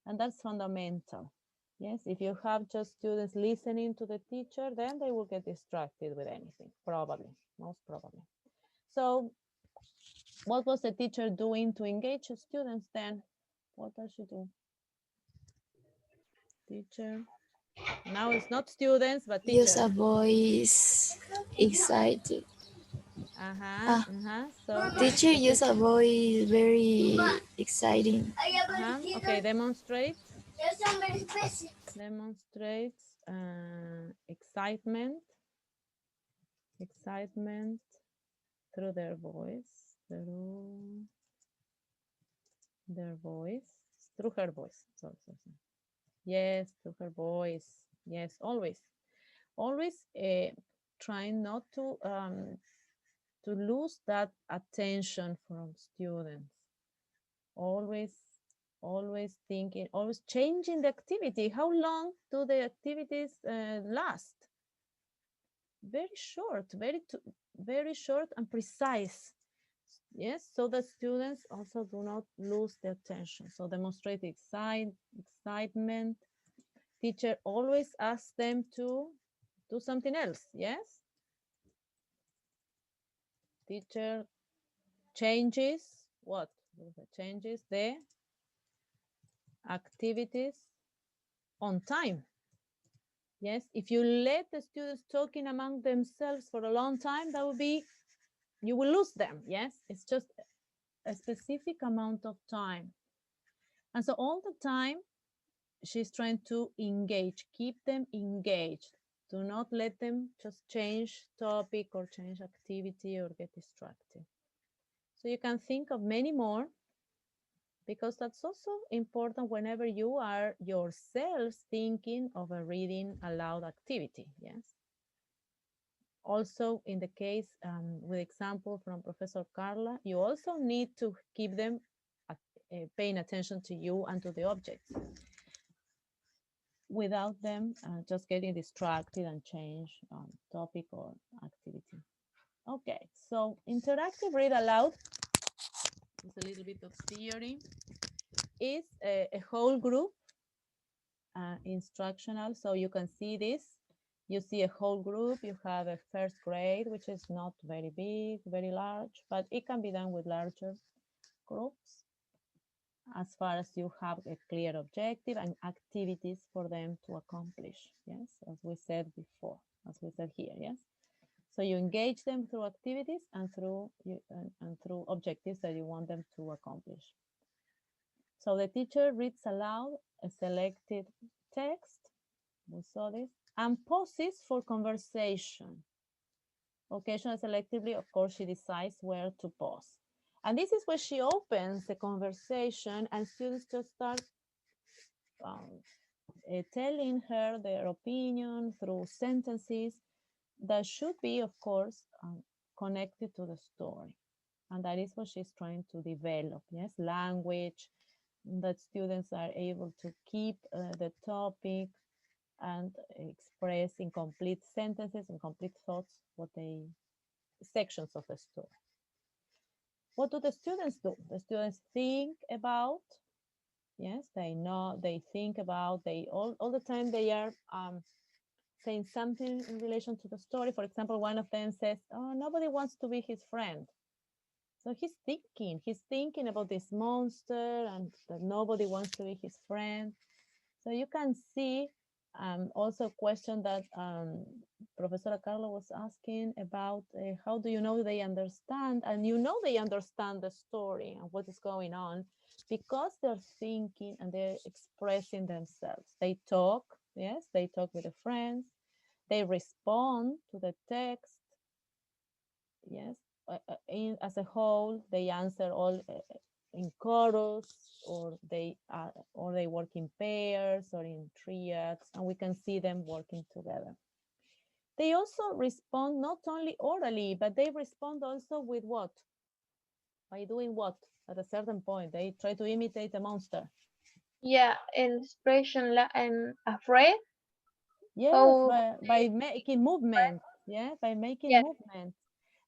and that's fundamental. Yes, if you have just students listening to the teacher, then they will get distracted with anything, probably, most probably. So what was the teacher doing to engage the students then? What does she do? Teacher. Now it's not students, but teacher. Use a voice excited. So teacher use a voice very exciting. Okay, demonstrates excitement through their voice, through her voice. Yes, through her voice. Yes, always trying not to lose that attention from students. Always thinking, always changing the activity. How long do the activities last? Very short, very short and precise. Yes, so the students also do not lose their attention. So demonstrate excitement. Teacher always asks them to do something else. Yes. Teacher changes what? Changes the activities on time. Yes, if you let the students talking among themselves for a long time, that will be, you will lose them. Yes, it's just a specific amount of time. And so all the time, she's trying to engage, keep them engaged. Do not let them just change topic or change activity or get distracted. So you can think of many more, because that's also important whenever you are yourselves thinking of a reading aloud activity. Yes. Also, in the case with example from Professor Carla, you also need to keep them paying attention to you and to the objects, without them just getting distracted and change topic or activity. Okay, so interactive read aloud is a little bit of theory. Is a whole group instructional. So you can see this. You see a whole group. You have a first grade, which is not very big, very large, but it can be done with larger groups as far as you have a clear objective and activities for them to accomplish. Yes, as we said before, as we said here. Yes. So you engage them through activities and through objectives that you want them to accomplish. So the teacher reads aloud a selected text, we saw this, and pauses for conversation. Occasionally, selectively, of course, she decides where to pause. And this is where she opens the conversation and students just start telling her their opinion through sentences that should be, of course, connected to the story. And that is what she's trying to develop, yes, language, that students are able to keep the topic and express in complete sentences and complete thoughts what they, sections of the story. What do the students do? The students think about, yes, they know, they think about, they all the time they are saying something in relation to the story. For example, one of them says, oh, nobody wants to be his friend. So he's thinking about this monster and that nobody wants to be his friend. So you can see also a question that Professor Carlo was asking about how do you know they understand? And you know they understand the story and what is going on because they're thinking and they're expressing themselves. They talk, yes, they talk with their friends. They respond to the text, yes. As a whole, they answer all in chorus, or they work in pairs or in triads, and we can see them working together. They also respond not only orally, but they respond also with what? By doing what? At a certain point, they try to imitate a monster. Yeah, and expression and afraid. Yes, by making movement. Yeah, by making movement.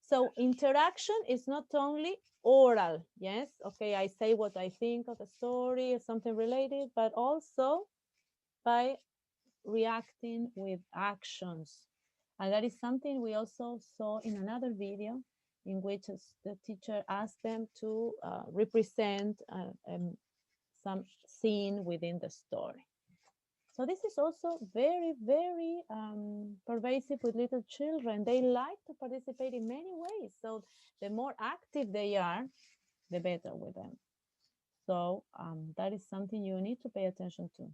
So interaction is not only oral, yes, okay, I say what I think of the story or something related, but also by reacting with actions. And that is something we also saw in another video in which the teacher asked them to represent some scene within the story. So this is also very, very pervasive with little children. They like to participate in many ways. So the more active they are, the better with them. So that is something you need to pay attention to.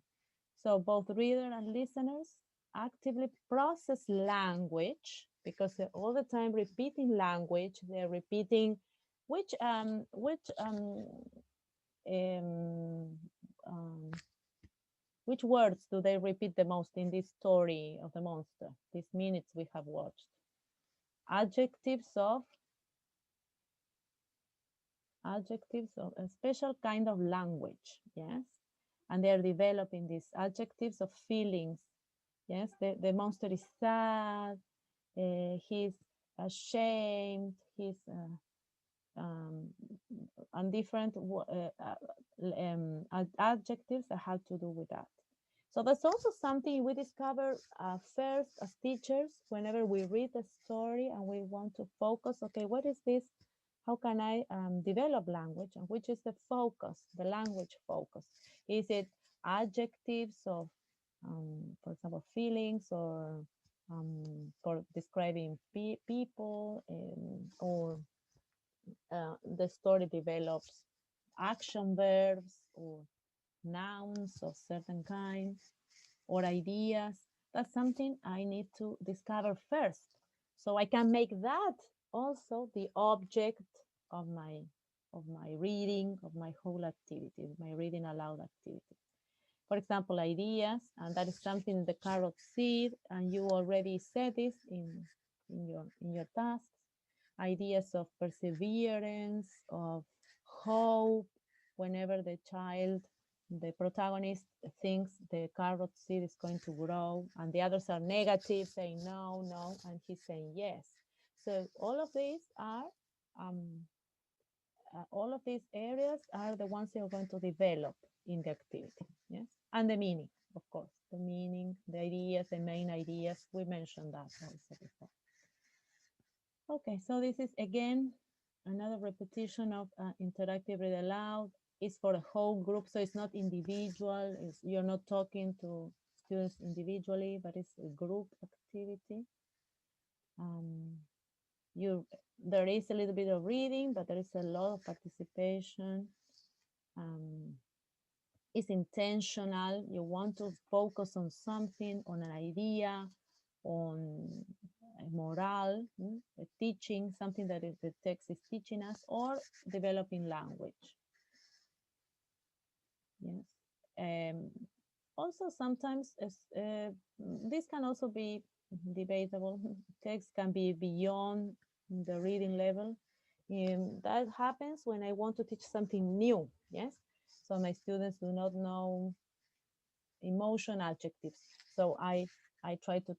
So both reader and listeners actively process language because they're all the time repeating language. They're repeating which words do they repeat the most in this story of the monster, these minutes we have watched? Adjectives of a special kind of language, yes? And they're developing these adjectives of feelings, yes? The monster is sad, he's ashamed, he's and different adjectives that have to do with that. So that's also something we discover first as teachers whenever we read a story and we want to focus, okay, what is this? How can I develop language? And which is the focus, the language focus? Is it adjectives of, for example, feelings or for describing people or the story develops action verbs or nouns of certain kinds or ideas? That's something I need to discover first, so I can make that also the object of my reading, of my whole activity, my reading aloud activity. For example, ideas, and that is something in the carrot seed, and you already said this in your tasks. Ideas of perseverance, of hope, whenever the child, the protagonist, thinks the carrot seed is going to grow and the others are negative, saying no, no, and he's saying yes. So all of these areas are the ones you're going to develop in the activity, yes? And the meaning, of course, the meaning, the ideas, the main ideas, we mentioned that also before. Okay, so this is again another repetition of interactive read aloud. It's for a whole group, so it's not individual. You're not talking to students individually, but it's a group activity. There is a little bit of reading, but there is a lot of participation. It's intentional. You want to focus on something, on an idea, on morale, teaching, something that the text is teaching us, or developing language. Yes. Also, sometimes this can also be debatable. Text can be beyond the reading level. That happens when I want to teach something new. Yes. So my students do not know emotion adjectives. So I try to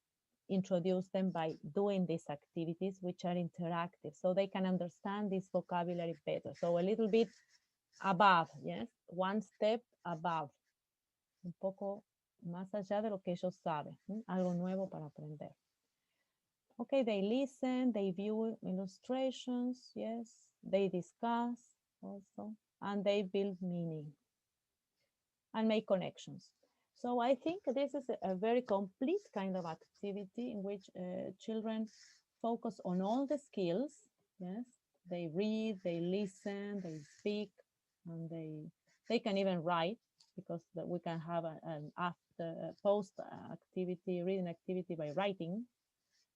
introduce them by doing these activities, which are interactive, so they can understand this vocabulary better. So a little bit above, yes, one step above, un poco más allá de lo que ellos saben, algo nuevo para aprender. Okay, they listen, they view illustrations, yes, they discuss also, and they build meaning and make connections. So I think this is a very complete kind of activity in which children focus on all the skills. Yes, they read, they listen, they speak, and they can even write, because we can have an after post activity, reading activity by writing,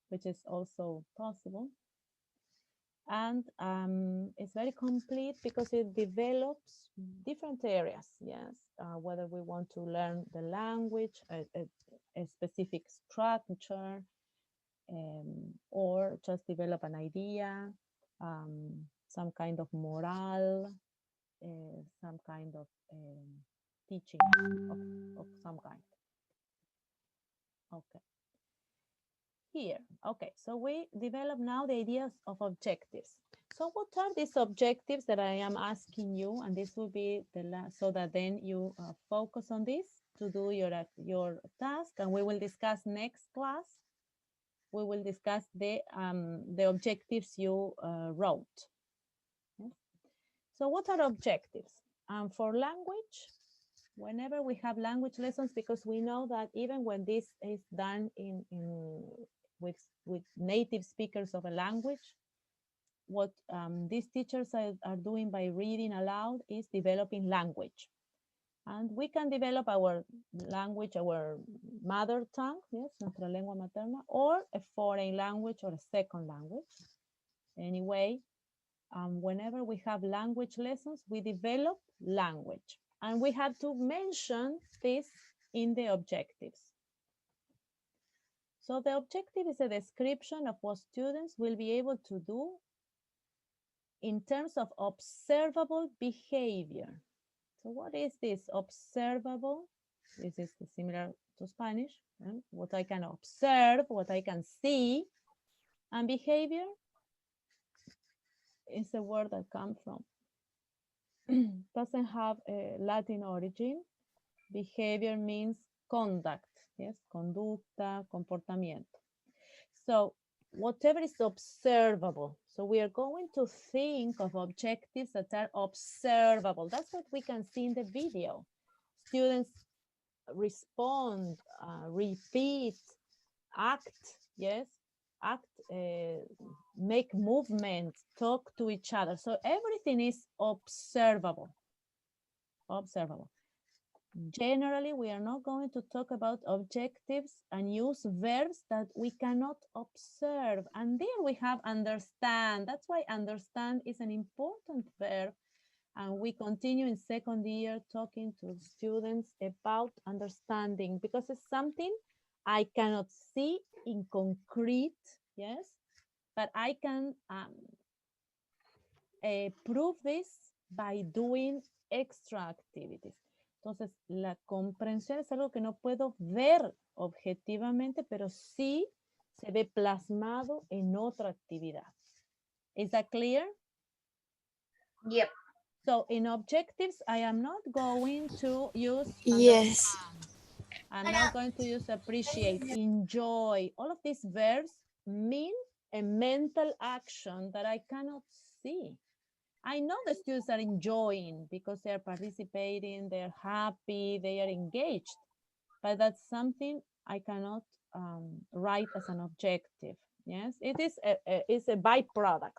which is also possible. And it's very complete because it develops different areas. Yes, whether we want to learn the language, a specific structure, or just develop an idea, some kind of morale, some kind of teaching of some kind. Okay. Here, okay, so we develop now the ideas of objectives. So what are these objectives that I am asking you? And this will be the last, so that then you focus on this to do your task, and we will discuss next class. We will discuss the objectives you wrote. Okay. So what are objectives? For language, whenever we have language lessons, because we know that even when this is done with native speakers of a language, what these teachers are doing by reading aloud is developing language. And we can develop our language, our mother tongue, yes, nuestra lengua materna, or a foreign language or a second language. Anyway, whenever we have language lessons, we develop language. And we have to mention this in the objectives. So the objective is a description of what students will be able to do in terms of observable behavior. So what is this observable? This is similar to Spanish, what I can observe, what I can see. And behavior is a word that comes from, doesn't have a Latin origin. Behavior means conduct, yes, conducta, comportamiento. So whatever is observable. So we are going to think of objectives that are observable. That's what we can see in the video. Students respond, repeat, act, yes, act, make movements, talk to each other. So everything is observable. Observable. Generally, we are not going to talk about objectives and use verbs that we cannot observe. And there we have understand. That's why understand is an important verb. And we continue in second year talking to students about understanding, because it's something I cannot see in concrete, yes, but I can prove this by doing extra activities. Entonces, la comprensión es algo que no puedo ver objetivamente, pero sí se ve plasmado en otra actividad. Is that clear? Yep. So in objectives, I am not going to use Yes. I'm not going to use appreciate, enjoy. All of these verbs mean a mental action that I cannot see. I know the students are enjoying because they are participating, they're happy, they are engaged, but that's something I cannot write as an objective. Yes, it is it's a byproduct.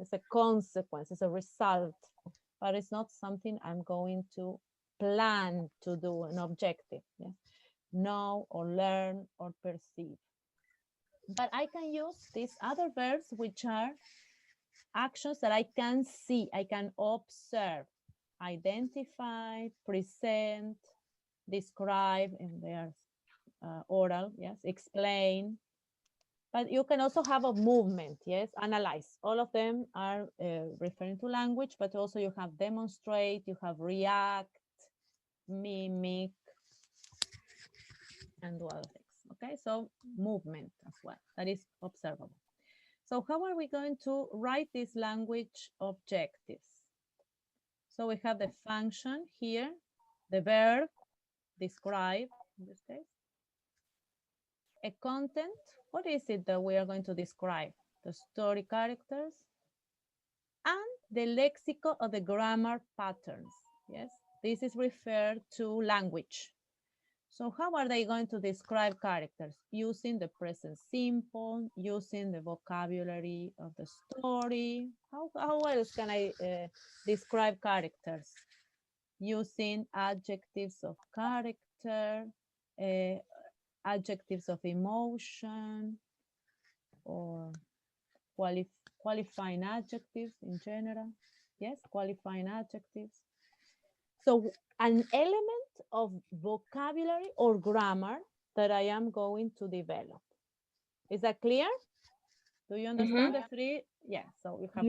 It's a consequence, it's a result, but it's not something I'm going to plan to do, an objective. Yes? Know or learn or perceive. But I can use these other verbs, which are actions that I can see, I can observe, identify, present, describe, and they are oral, yes, explain. But you can also have a movement, yes, analyze. All of them are referring to language, but also you have demonstrate, you have react, mimic, and do other things. Okay, so movement as well, that is observable. So how are we going to write these language objectives? So we have the function here, the verb, describe, in this case. A content, what is it that we are going to describe? The story characters and the lexical or the grammar patterns. Yes, this is referred to language. So how are they going to describe characters? Using the present simple, using the vocabulary of the story. How else can I describe characters? Using adjectives of character, adjectives of emotion, or qualifying adjectives in general. Yes, qualifying adjectives. So an element of vocabulary or grammar that I am going to develop. Is that clear? Do you understand the three? Yeah, so we have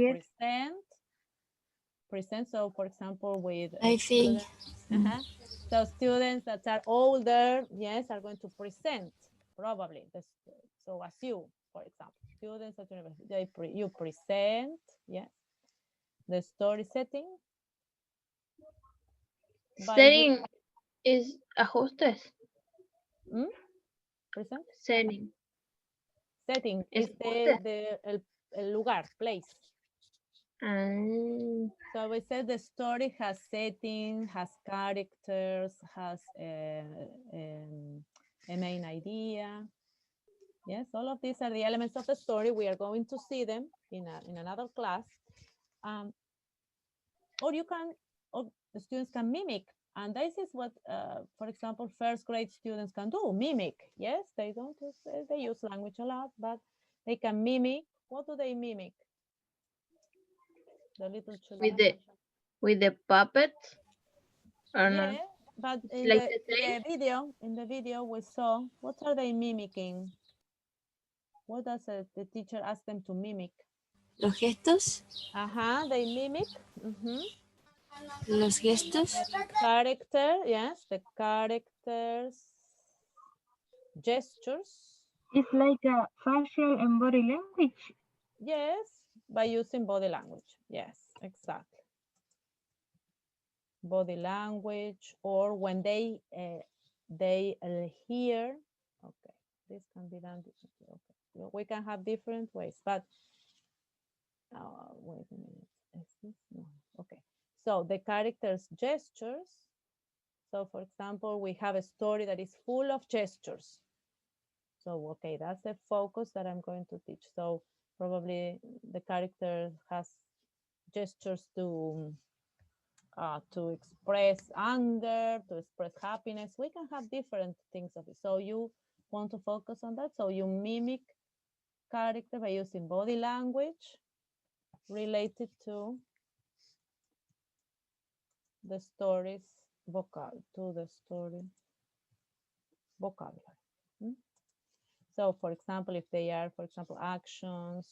present. So for example, with I think. So students that are older, yes, are going to present probably. So as you, for example, students at university, you present, yes, the story setting. Setting is ajustes. Present. Setting. Setting is el lugar, place. So we said the story has setting, has characters, has a main idea. Yes, all of these are the elements of the story. We are going to see them in another class. Or the students can mimic. And this is what, for example, first grade students can do, mimic. Yes, they use language a lot, but they can mimic. What do they mimic? The little children. With the puppet? Or yeah, not? But in the video we saw, what are they mimicking? What does the teacher ask them to mimic? Los gestos. They mimic. Los gestos. Character, yes, the characters. Gestures. It's like a facial and body language. Yes, by using body language. Yes, exactly. Body language, or when they hear. Okay, this can be done differently. Okay, we can have different ways, but wait a minute. Is this? No. Okay, so the characters' gestures. So, for example, we have a story that is full of gestures. So, okay, that's the focus that I'm going to teach. So, probably the character has gestures to express anger, to express happiness. We can have different things of it. So, you want to focus on that. So, you mimic character by using body language related to the story's vocabulary. So, for example, if they are, for example, actions,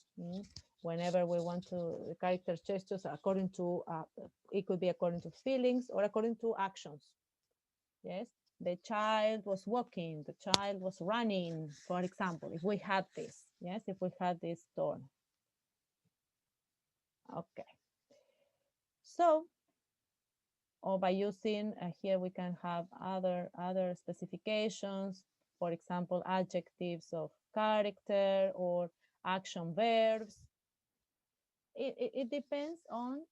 whenever we want to, the character gestures according to, it could be according to feelings or according to actions. Yes, the child was walking, the child was running, for example, if we had this, yes, if we had this story. Okay. So, or by using, here we can have other specifications, for example, adjectives of character or action verbs. It depends on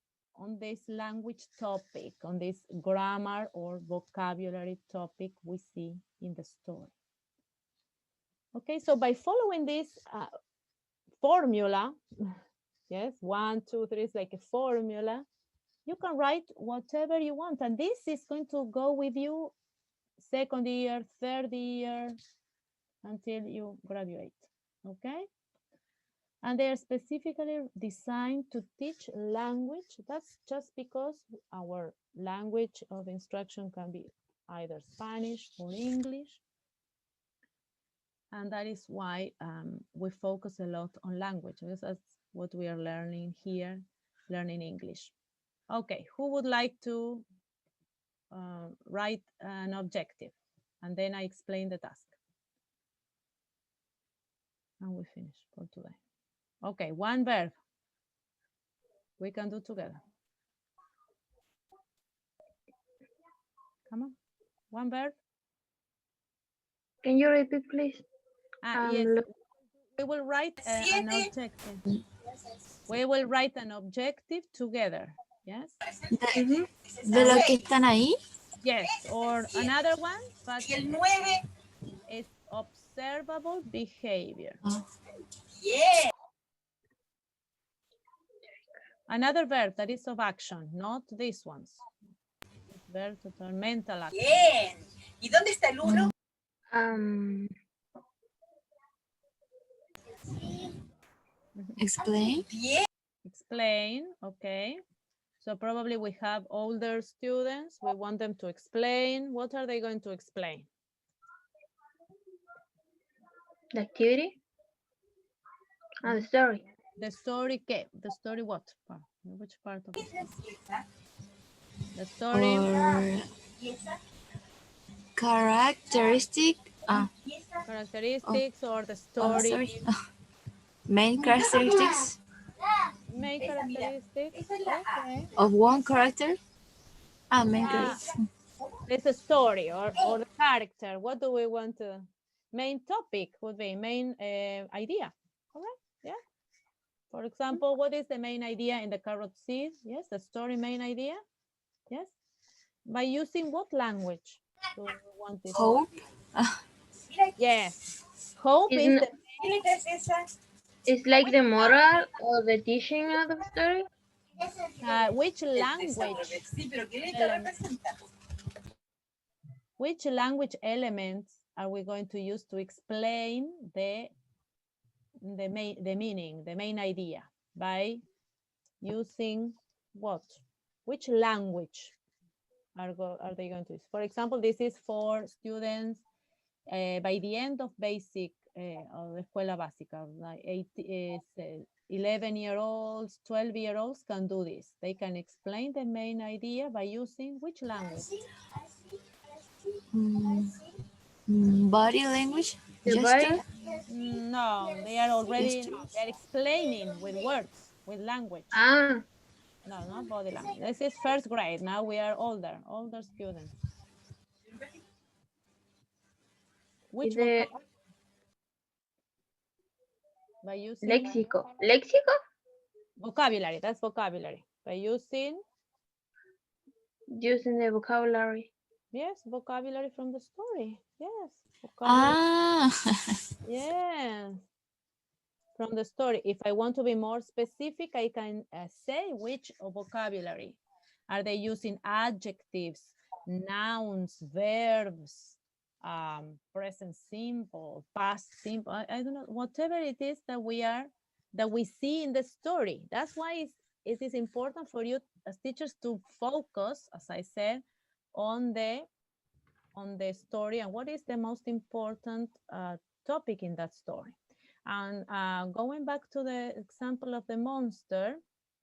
this language topic, on this grammar or vocabulary topic we see in the story. Okay, so by following this formula, yes, 1, 2, 3 is like a formula, you can write whatever you want, and this is going to go with you second year, third year, until you graduate. okay? And they are specifically designed to teach language. That's just because our language of instruction can be either Spanish or English. And that is why we focus a lot on language, because that's what we are learning here, learning English. Okay, who would like to write an objective? And then I explain the task. And we finish for today. Okay, one verb. We can do together. Come on, one verb. Can you repeat, please? Yes, we will write an objective. We will write an objective together. Yes. ¿De lo que están ahí? Yes, or another one, but it's observable behavior. Yeah. Another verb that is of action, not these ones. Verbs that are mental action. Bien. ¿Y dónde está el uno? Explain. Bien. Explain, okay. So probably we have older students. We want them to explain. What are they going to explain? The activity? The story. The story, ¿qué? The story what? Which part of it? The story. Or characteristic. Characteristics or the story. Sorry. Main characteristics. Main characteristics. Okay. Of one character. Main characteristics. It's a story or the character. What do we want to? Main topic would be main idea. All right. Yeah. For example, what is the main idea in the carrot seed? Yes, the story main idea. Yes. By using what language do we want this? Hope. Yes. Hope is the It's like the moral or the teaching of the story. Which language? Which language elements are we going to use to explain the meaning, the main idea, by using what? Which language are they going to use? For example, this is for students by the end of basic of the escuela básica, like 11-year-olds, 12-year-olds can do this. They can explain the main idea by using which language? Body language? Body? No, they are already, they're explaining with words, with language. Ah. No, not body language. This is first grade. Now we are older students. Which by using Lexico. Vocabulary, that's vocabulary. By using the vocabulary. Yes, vocabulary from the story. Yes. Vocabulary. Yes. From the story. If I want to be more specific, I can say which vocabulary. Are they using adjectives, nouns, verbs, present simple, past simple? I don't know, whatever it is that we see in the story. That's why it is important for you as teachers to focus, as I said, on the story and what is the most important topic in that story. And going back to the example of the monster,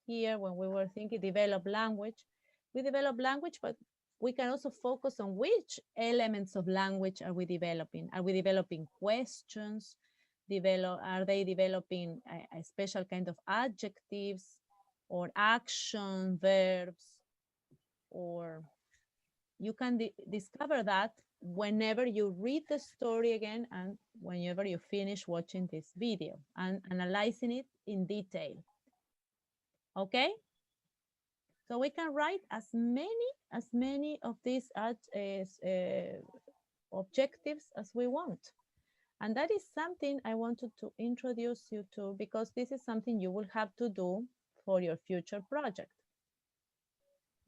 here when we were thinking develop language, we develop language, but we can also focus on which elements of language are we developing. Are we developing questions? Are they developing a special kind of adjectives or action, verbs? Or you can discover that whenever you read the story again and whenever you finish watching this video and analyzing it in detail. Okay? So we can write as many of these objectives as we want. And that is something I wanted to introduce you to, because this is something you will have to do for your future project.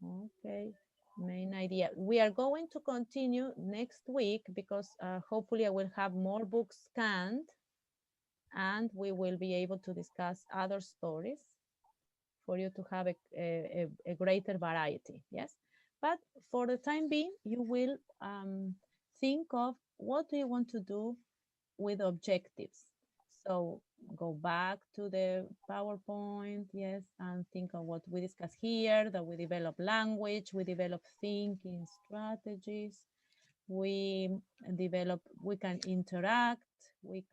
Okay, main idea. We are going to continue next week because hopefully I will have more books scanned and we will be able to discuss other stories for you to have a greater variety, yes? But for the time being, you will think of what do you want to do with objectives. So go back to the PowerPoint, yes, and think of what we discussed here, that we develop language, we develop thinking strategies, we can interact, we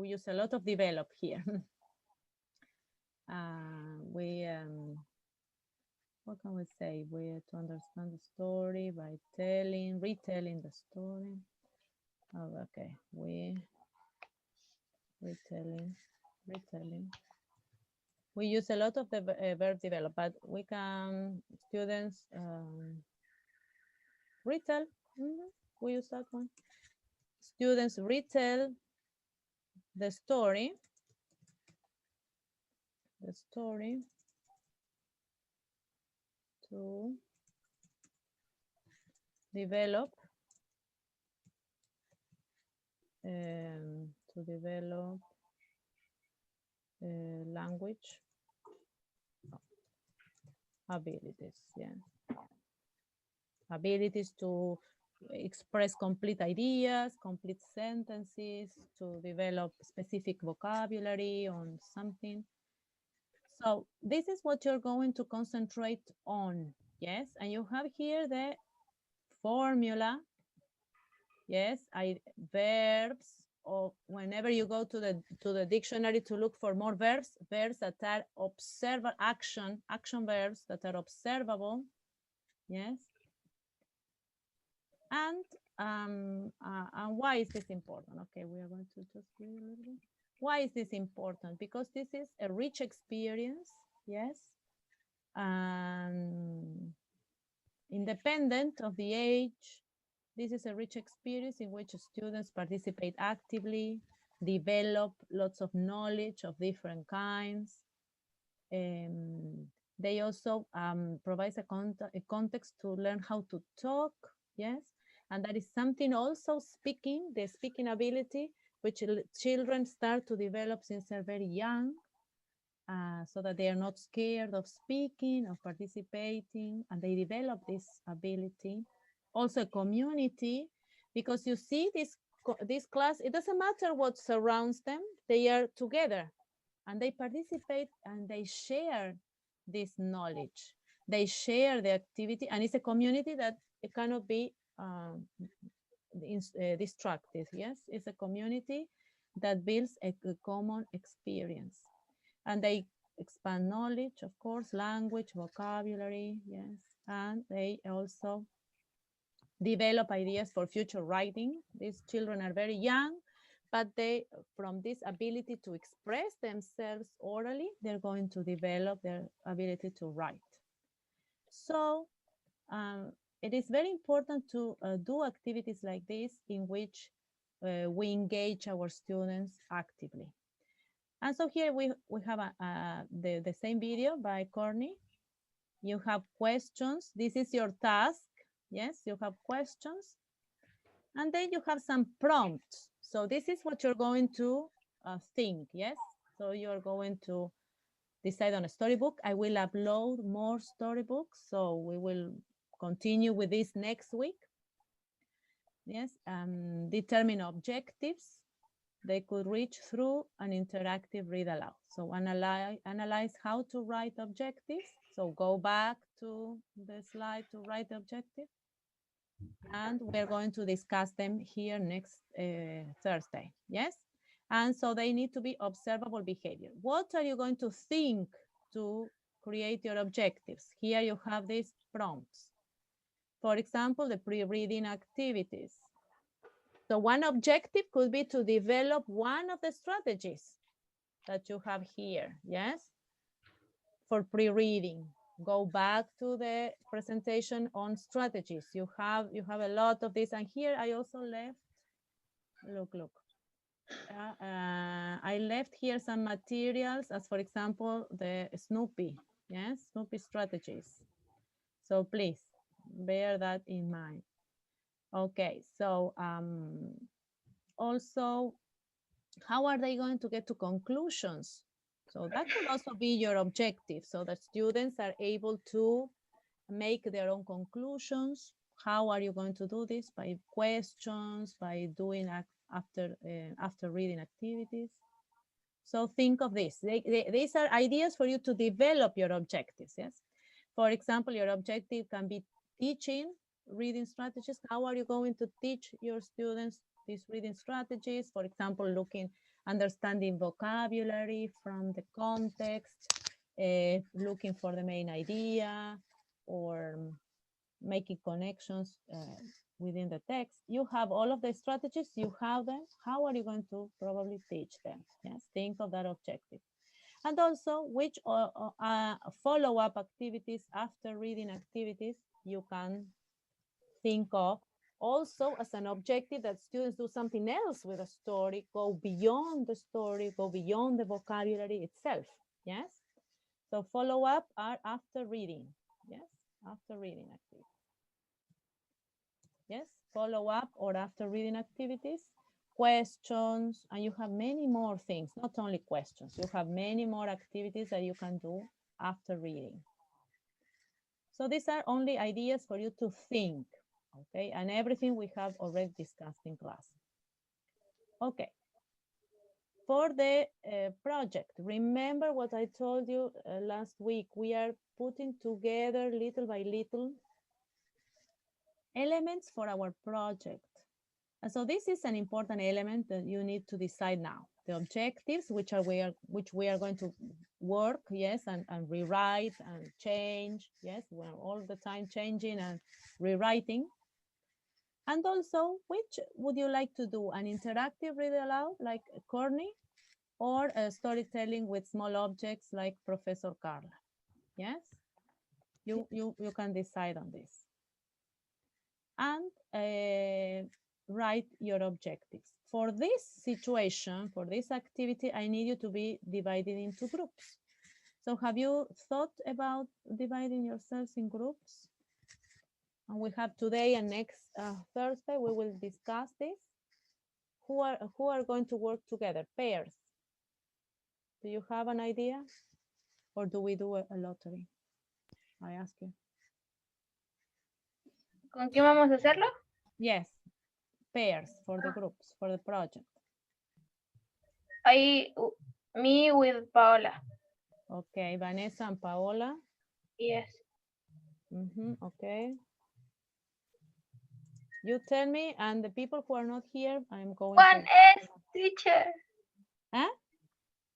use a lot of develop here. What can we say? We to understand the story by retelling the story. Oh, okay, retelling. We use a lot of the verb develop, but we can, students, retell. We use that one. Students retell the story. To develop language abilities, yeah. Abilities to express complete ideas, complete sentences, to develop specific vocabulary on something. So this is what you're going to concentrate on, yes? And you have here the formula, yes, verbs, or whenever you go to the dictionary to look for more verbs that are observable, action verbs that are observable, yes. And why is this important? Okay, we are going to just read a little bit. Why is this important? Because this is a rich experience, yes. Independent of the age, this is a rich experience in which students participate actively, develop lots of knowledge of different kinds. They also provide a context to learn how to talk, yes? And that is something also the speaking ability, which children start to develop since they're very young, so that they are not scared of speaking, of participating, and they develop this ability. Also community, because you see this class, it doesn't matter what surrounds them, they are together and they participate and they share this knowledge. They share the activity, and it's a community that it cannot be destructive, yes? It's a community that builds a common experience. And they expand knowledge, of course, language, vocabulary, yes. And they also develop ideas for future writing. These children are very young, but from this ability to express themselves orally, they're going to develop their ability to write. So it is very important to do activities like this in which we engage our students actively. And so here we have the same video by Courtney. You have questions. This is your task. Yes, you have questions. And then you have some prompts. So this is what you're going to think, yes? So you're going to decide on a storybook. I will upload more storybooks, so we will continue with this next week. Yes, determine objectives they could reach through an interactive read aloud. So analyze how to write objectives. So go back to the slide to write the objective. And we're going to discuss them here next Thursday, yes? And so they need to be observable behavior. What are you going to think to create your objectives? Here you have these prompts. For example, the pre-reading activities. So one objective could be to develop one of the strategies that you have here, yes? For pre-reading. Go back to the presentation on strategies. You have a lot of this, and here I also left, look. I left here some materials, as for example, the Snoopy, yes, Snoopy strategies. So please bear that in mind. Okay, so also how are they going to get to conclusions? So that could also be your objective, so that students are able to make their own conclusions. How are you going to do this? By questions, by doing after reading activities. So think of this. These are ideas for you to develop your objectives, yes? For example, your objective can be teaching reading strategies. How are you going to teach your students these reading strategies? For example, understanding vocabulary from the context, looking for the main idea, or making connections within the text. You have all of the strategies, you have them. How are you going to probably teach them? Yes, think of that objective. And also which follow-up activities after reading activities you can think of also as an objective, that students do something else with a story, go beyond the story, go beyond the vocabulary itself. Yes, so follow-up are after reading. Yes, after reading activities. Yes, follow up or after reading activities, questions, and you have many more things, not only questions. You have many more activities that you can do after reading. So these are only ideas for you to think, okay? And everything we have already discussed in class. Okay. For the project, remember what I told you last week. We are putting together little by little elements for our project. And so this is an important element that you need to decide now. The objectives, which we are going to work, yes, and rewrite and change, yes, we're all the time changing and rewriting. And also, which would you like to do? An interactive read aloud like Courtney, or a storytelling with small objects like Professor Carla? Yes, you can decide on this. And write your objectives. For this situation, for this activity, I need you to be divided into groups. So have you thought about dividing yourselves in groups? And we have today and next Thursday, we will discuss this. Who are going to work together? Pairs. Do you have an idea? Or do we do a lottery? I ask you. ¿Con quién vamos a hacerlo? Yes, pairs for the groups, for the project. Me with Paola. Okay, Vanessa and Paola. Yes. Okay. You tell me, and the people who are not here, I'm going One to... S, teacher. Huh?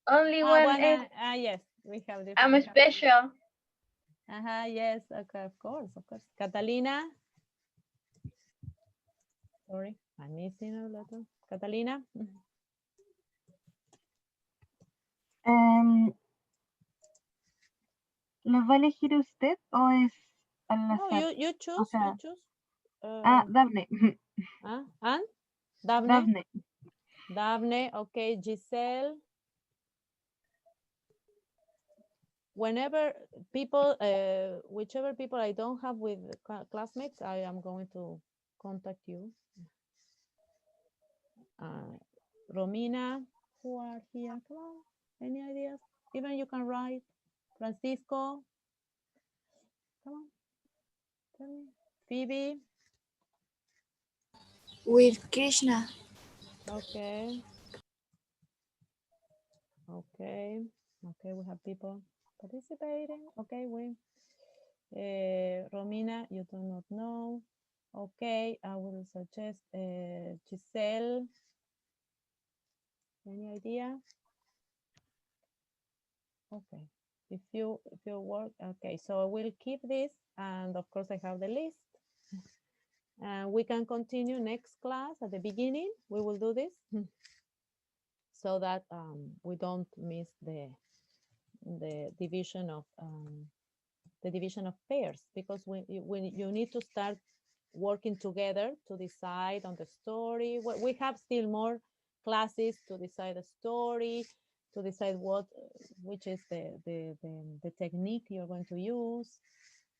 Only one S. Yes, we have this. I'm special. Yes, okay, of course. Catalina. Sorry, I'm missing a letter. Catalina. ¿Los va a elegir usted o es al No, azar? you choose, O sea, you choose. Daphne. And? Daphne? Daphne, okay, Giselle. Whenever people, whichever people I don't have with classmates, I am going to contact you. Romina, who are here? Come on, any ideas? Even you can write. Francisco, come on, tell me. Phoebe. With Krishna. Okay. Okay, we have people participating. Okay, Romina, you do not know. Okay, I will suggest Giselle. Any idea? Okay, if you work, okay, so we'll keep this, and of course I have the list. And we can continue next class at the beginning. We will do this so that we don't miss the division of pairs, because when you need to start working together to decide on the story. We have still more classes to decide the story, to decide which is the technique you're going to use.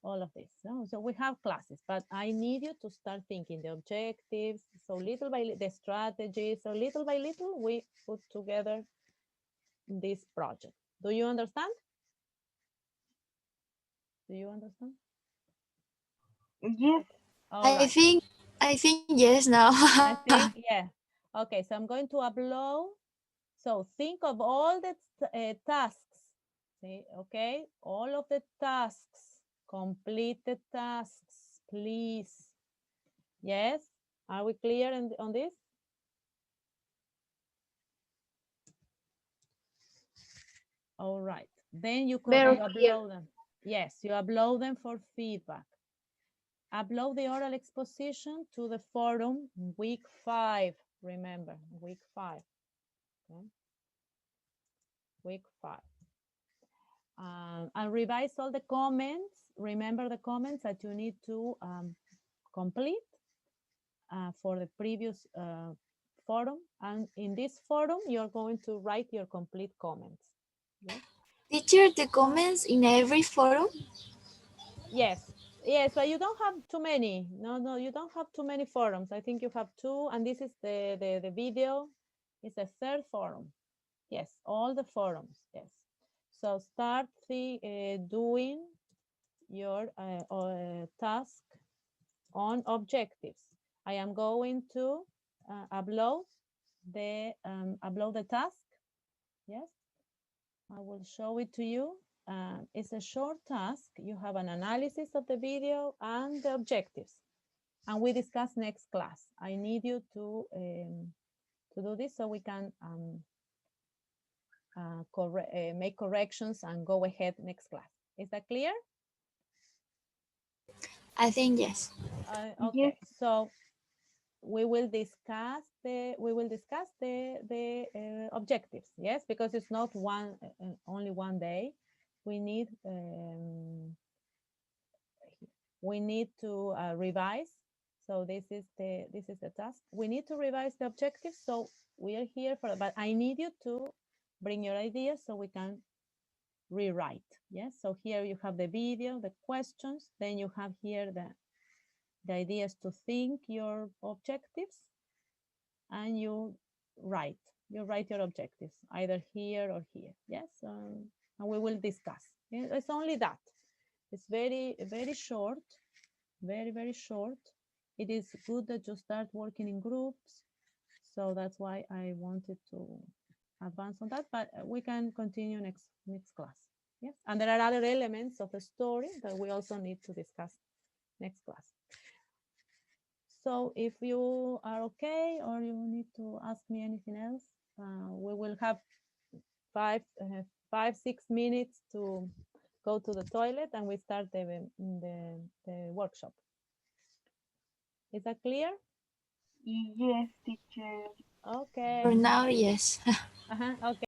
all of this. No? So we have classes, but I need you to start thinking the objectives. So little by little, the strategies. So little by little, we put together this project. Do you understand? Do you understand? Yes. All I right. think yes now. I think, yeah. Okay, so I'm going to upload. So think of all the tasks. See, okay, all of the tasks. Complete the tasks, please. Yes, are we clear on this? All right, then you Very upload clear. them. Yes, you upload them for feedback. Upload the oral exposition to the forum week 5. Remember, week 5. Okay. Week 5. And revise all the comments. Remember the comments that you need to complete for the previous forum. And in this forum, you're going to write your complete comments. Yes? Teacher, the comments in every forum? Yes, yes, but you don't have too many. No, you don't have too many forums. I think you have 2, and this is the video. It's the 3rd forum. Yes, all the forums. Yes. So start doing your task on objectives. I am going to upload the task. Yes, I will show it to you. It's a short task. You have an analysis of the video and the objectives, and we discuss next class. I need you to do this so we can make corrections and go ahead next class. Is that clear? I think yes. Okay, so we will discuss the objectives. Yes, because it's not only one day. We need to revise. So this is the task. We need to revise the objectives. So we are here for, but I need you to bring your ideas so we can rewrite. Yes. So here you have the video, the questions. Then you have here the ideas to think your objectives, and you write your objectives either here or here. Yes. And we will discuss. It's only that. It's very, very short. Very, very short. It is good that you start working in groups. So that's why I wanted to advance on that, but we can continue next class. Yes, and there are other elements of the story that we also need to discuss next class. So if you are okay, or you need to ask me anything else, we will have 5-6 minutes to go to the toilet, and we start the workshop. Is that clear? Yes, teacher. Okay. For now, yes. Okay.